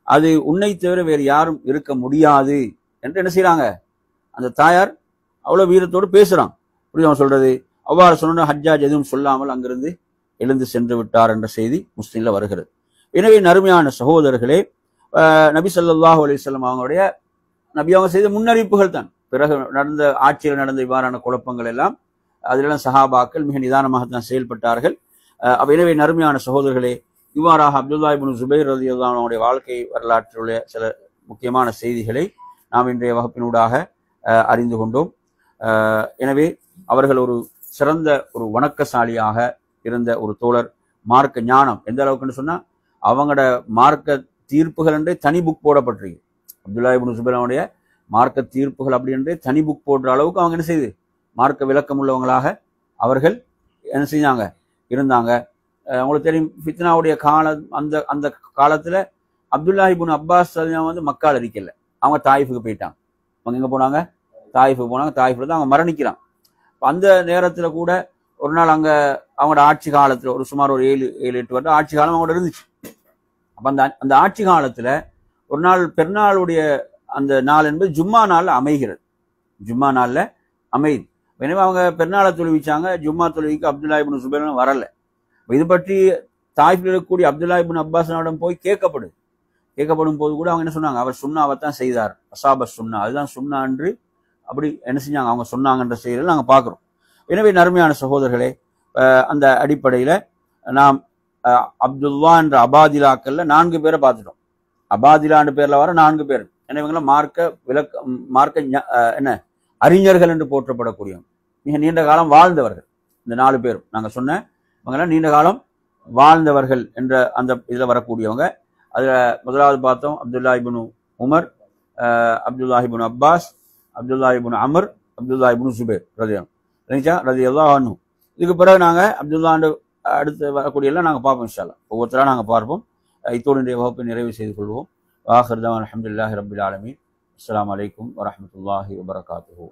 அது உன்னை தவிர வேறு யாரும் இருக்க முடியாது என்று என்ன செய்யறாங்க, அந்த தாயார் அவ்வளவு வீரத்தோடு பேசுறான். புரியுது அவன் சொல்றது? அவ்வாறு சொன்ன ஹஜ்ஜாஜ் எதுவும் சொல்லாமல் அங்கிருந்து எழுந்து சென்று விட்டார் என்ற செய்தி முஸ்லிம்ல வருகிறது. எனவே நறுமையான சகோதரர்களே, நபி ஸல்லல்லாஹு அலைஹி வஸல்லம் அவங்களுடைய நபி அவங்க செய்த முன்னறிவிப்புகள் தான். பிறகு நடந்த ஆட்சியில் நடந்த இவ்வாறான குழப்பங்கள் எல்லாம் அதிலெல்லாம் சஹாபாக்கள் மிக நிதானமாகத்தான் செயல்பட்டார்கள். எனவே நறுமையான சகோதரர்களே, இவ்வாறாக அப்துல்லா இப்னு ஸுபைர் ரலியல்லாஹு அன்ஹுடைய வாழ்க்கை வரலாற்றுடைய சில முக்கியமான செய்திகளை நாம் இன்றைய வகுப்பினூடாக அறிந்து கொண்டோம். எனவே அவர்கள் ஒரு சிறந்த ஒரு வணக்கசாலியாக இருந்த ஒரு தோழர். மார்க்க ஞானம் எந்த அளவுக்குன்னு சொன்னா, அவங்களோட மார்க்க தீர்ப்புகள் என்றே தனி புக் போடப்பட்டிருக்கு. அப்துல்லா இப்னு ஸுபைருடைய மார்க்க தீர்ப்புகள் அப்படி என்றே தனி புக் போடுற அளவுக்கு அவங்க என்ன செய்து மார்க்க விளக்கம் உள்ளவங்களாக அவர்கள் என்ன செஞ்சாங்க, இருந்தாங்க. அவங்களுக்கு தெரியும், ஃபித்னாவுடைய காலம், அந்த அந்த காலத்துல அப்துல்லா இப்னு அப்பாஸ் வந்து மக்கால் இருக்கல, அவங்க தாயிஃபுக்கு போயிட்டாங்க. அவங்க எங்க போனாங்க? தாயிஃபுக்கு போனாங்க. தாயிஃப்ல தான் அவங்க மரணிக்கிறான். அந்த நேரத்துல கூட ஒரு நாள் அங்க அவங்களோட ஆட்சி காலத்துல ஒரு சுமார் ஒரு 7-8 வருடம் ஆட்சி காலம் அவங்களோட இருந்துச்சு. அப்ப அந்த ஆட்சி காலத்துல ஒரு நாள் பெருநாளுடைய அந்த நாள் என்பது ஜும்மா நாள்ல அமைகிறது. ஜும்மா நாள்ல அமைது. எனவே அவங்க பெருநாளை தொழுவிச்சாங்க. ஜும்மா தொழுவிக்கு அப்துல்லா இப்னு ஸுபைர் வரல. இது பற்றி தாயிஃபில் இருக்கக்கூடிய அப்துல்லா இப்னு அப்பாஸிடம் போய் கேட்கப்படும் போது கூட அவங்க என்ன சொன்னாங்க, அவர் சுன்னாவைத்தான் செய்தார், அசாப சுன்னா, அதுதான் சுன்னா என்று அப்படி என்ன செஞ்சாங்க, அவங்க சொன்னாங்கன்ற செய்தியில் நாங்கள் பார்க்குறோம். எனவே நறுமையான சகோதரர்களே, அந்த அடிப்படையில் நாம் அப்துல்லா என்ற அபாதிலாக்கள்ல 4 பேரை பார்த்துட்டோம். அபாதிலான்ற பேர்ல வர 4 பேர். எனவே இவங்களை மார்க்க என்ன அறிஞர்கள் என்று போற்றப்படக்கூடியவங்க, மிக நீண்ட காலம் வாழ்ந்தவர்கள். இந்த 4 பேரும் நாங்கள் சொன்ன இவங்கெல்லாம் நீண்ட காலம் வாழ்ந்தவர்கள் என்ற அந்த இதில் வரக்கூடியவங்க. அதுல முதலாவது பார்த்தோம் அப்துல்லா இப்னு உமர், அப்துல்லா இப்னு அப்பாஸ், அப்துல்லா இப்னு அமர், அப்துல்லா இப்னு ஸுபைர் ரலியல்லாஹு அன்ஹு. இதுக்கு பிறகு நாங்கள் அப்துல்லா அடுத்து வரக்கூடிய எல்லாம் நாங்கள் பார்ப்போம். இன்ஷா அல்லாஹ் ஒவ்வொருத்தராக நாங்கள் பார்ப்போம். இத்தோடு இன்றைய வகுப்பை நிறைவு செய்து கொள்வோம். ஆகிர் தஅவானா அல்ஹம்துலில்லாஹி ரப்பில் ஆலமீன். அஸ்ஸலாமு அலைக்கும் வரஹ்மத்துல்லாஹி வபரகாத்துஹு.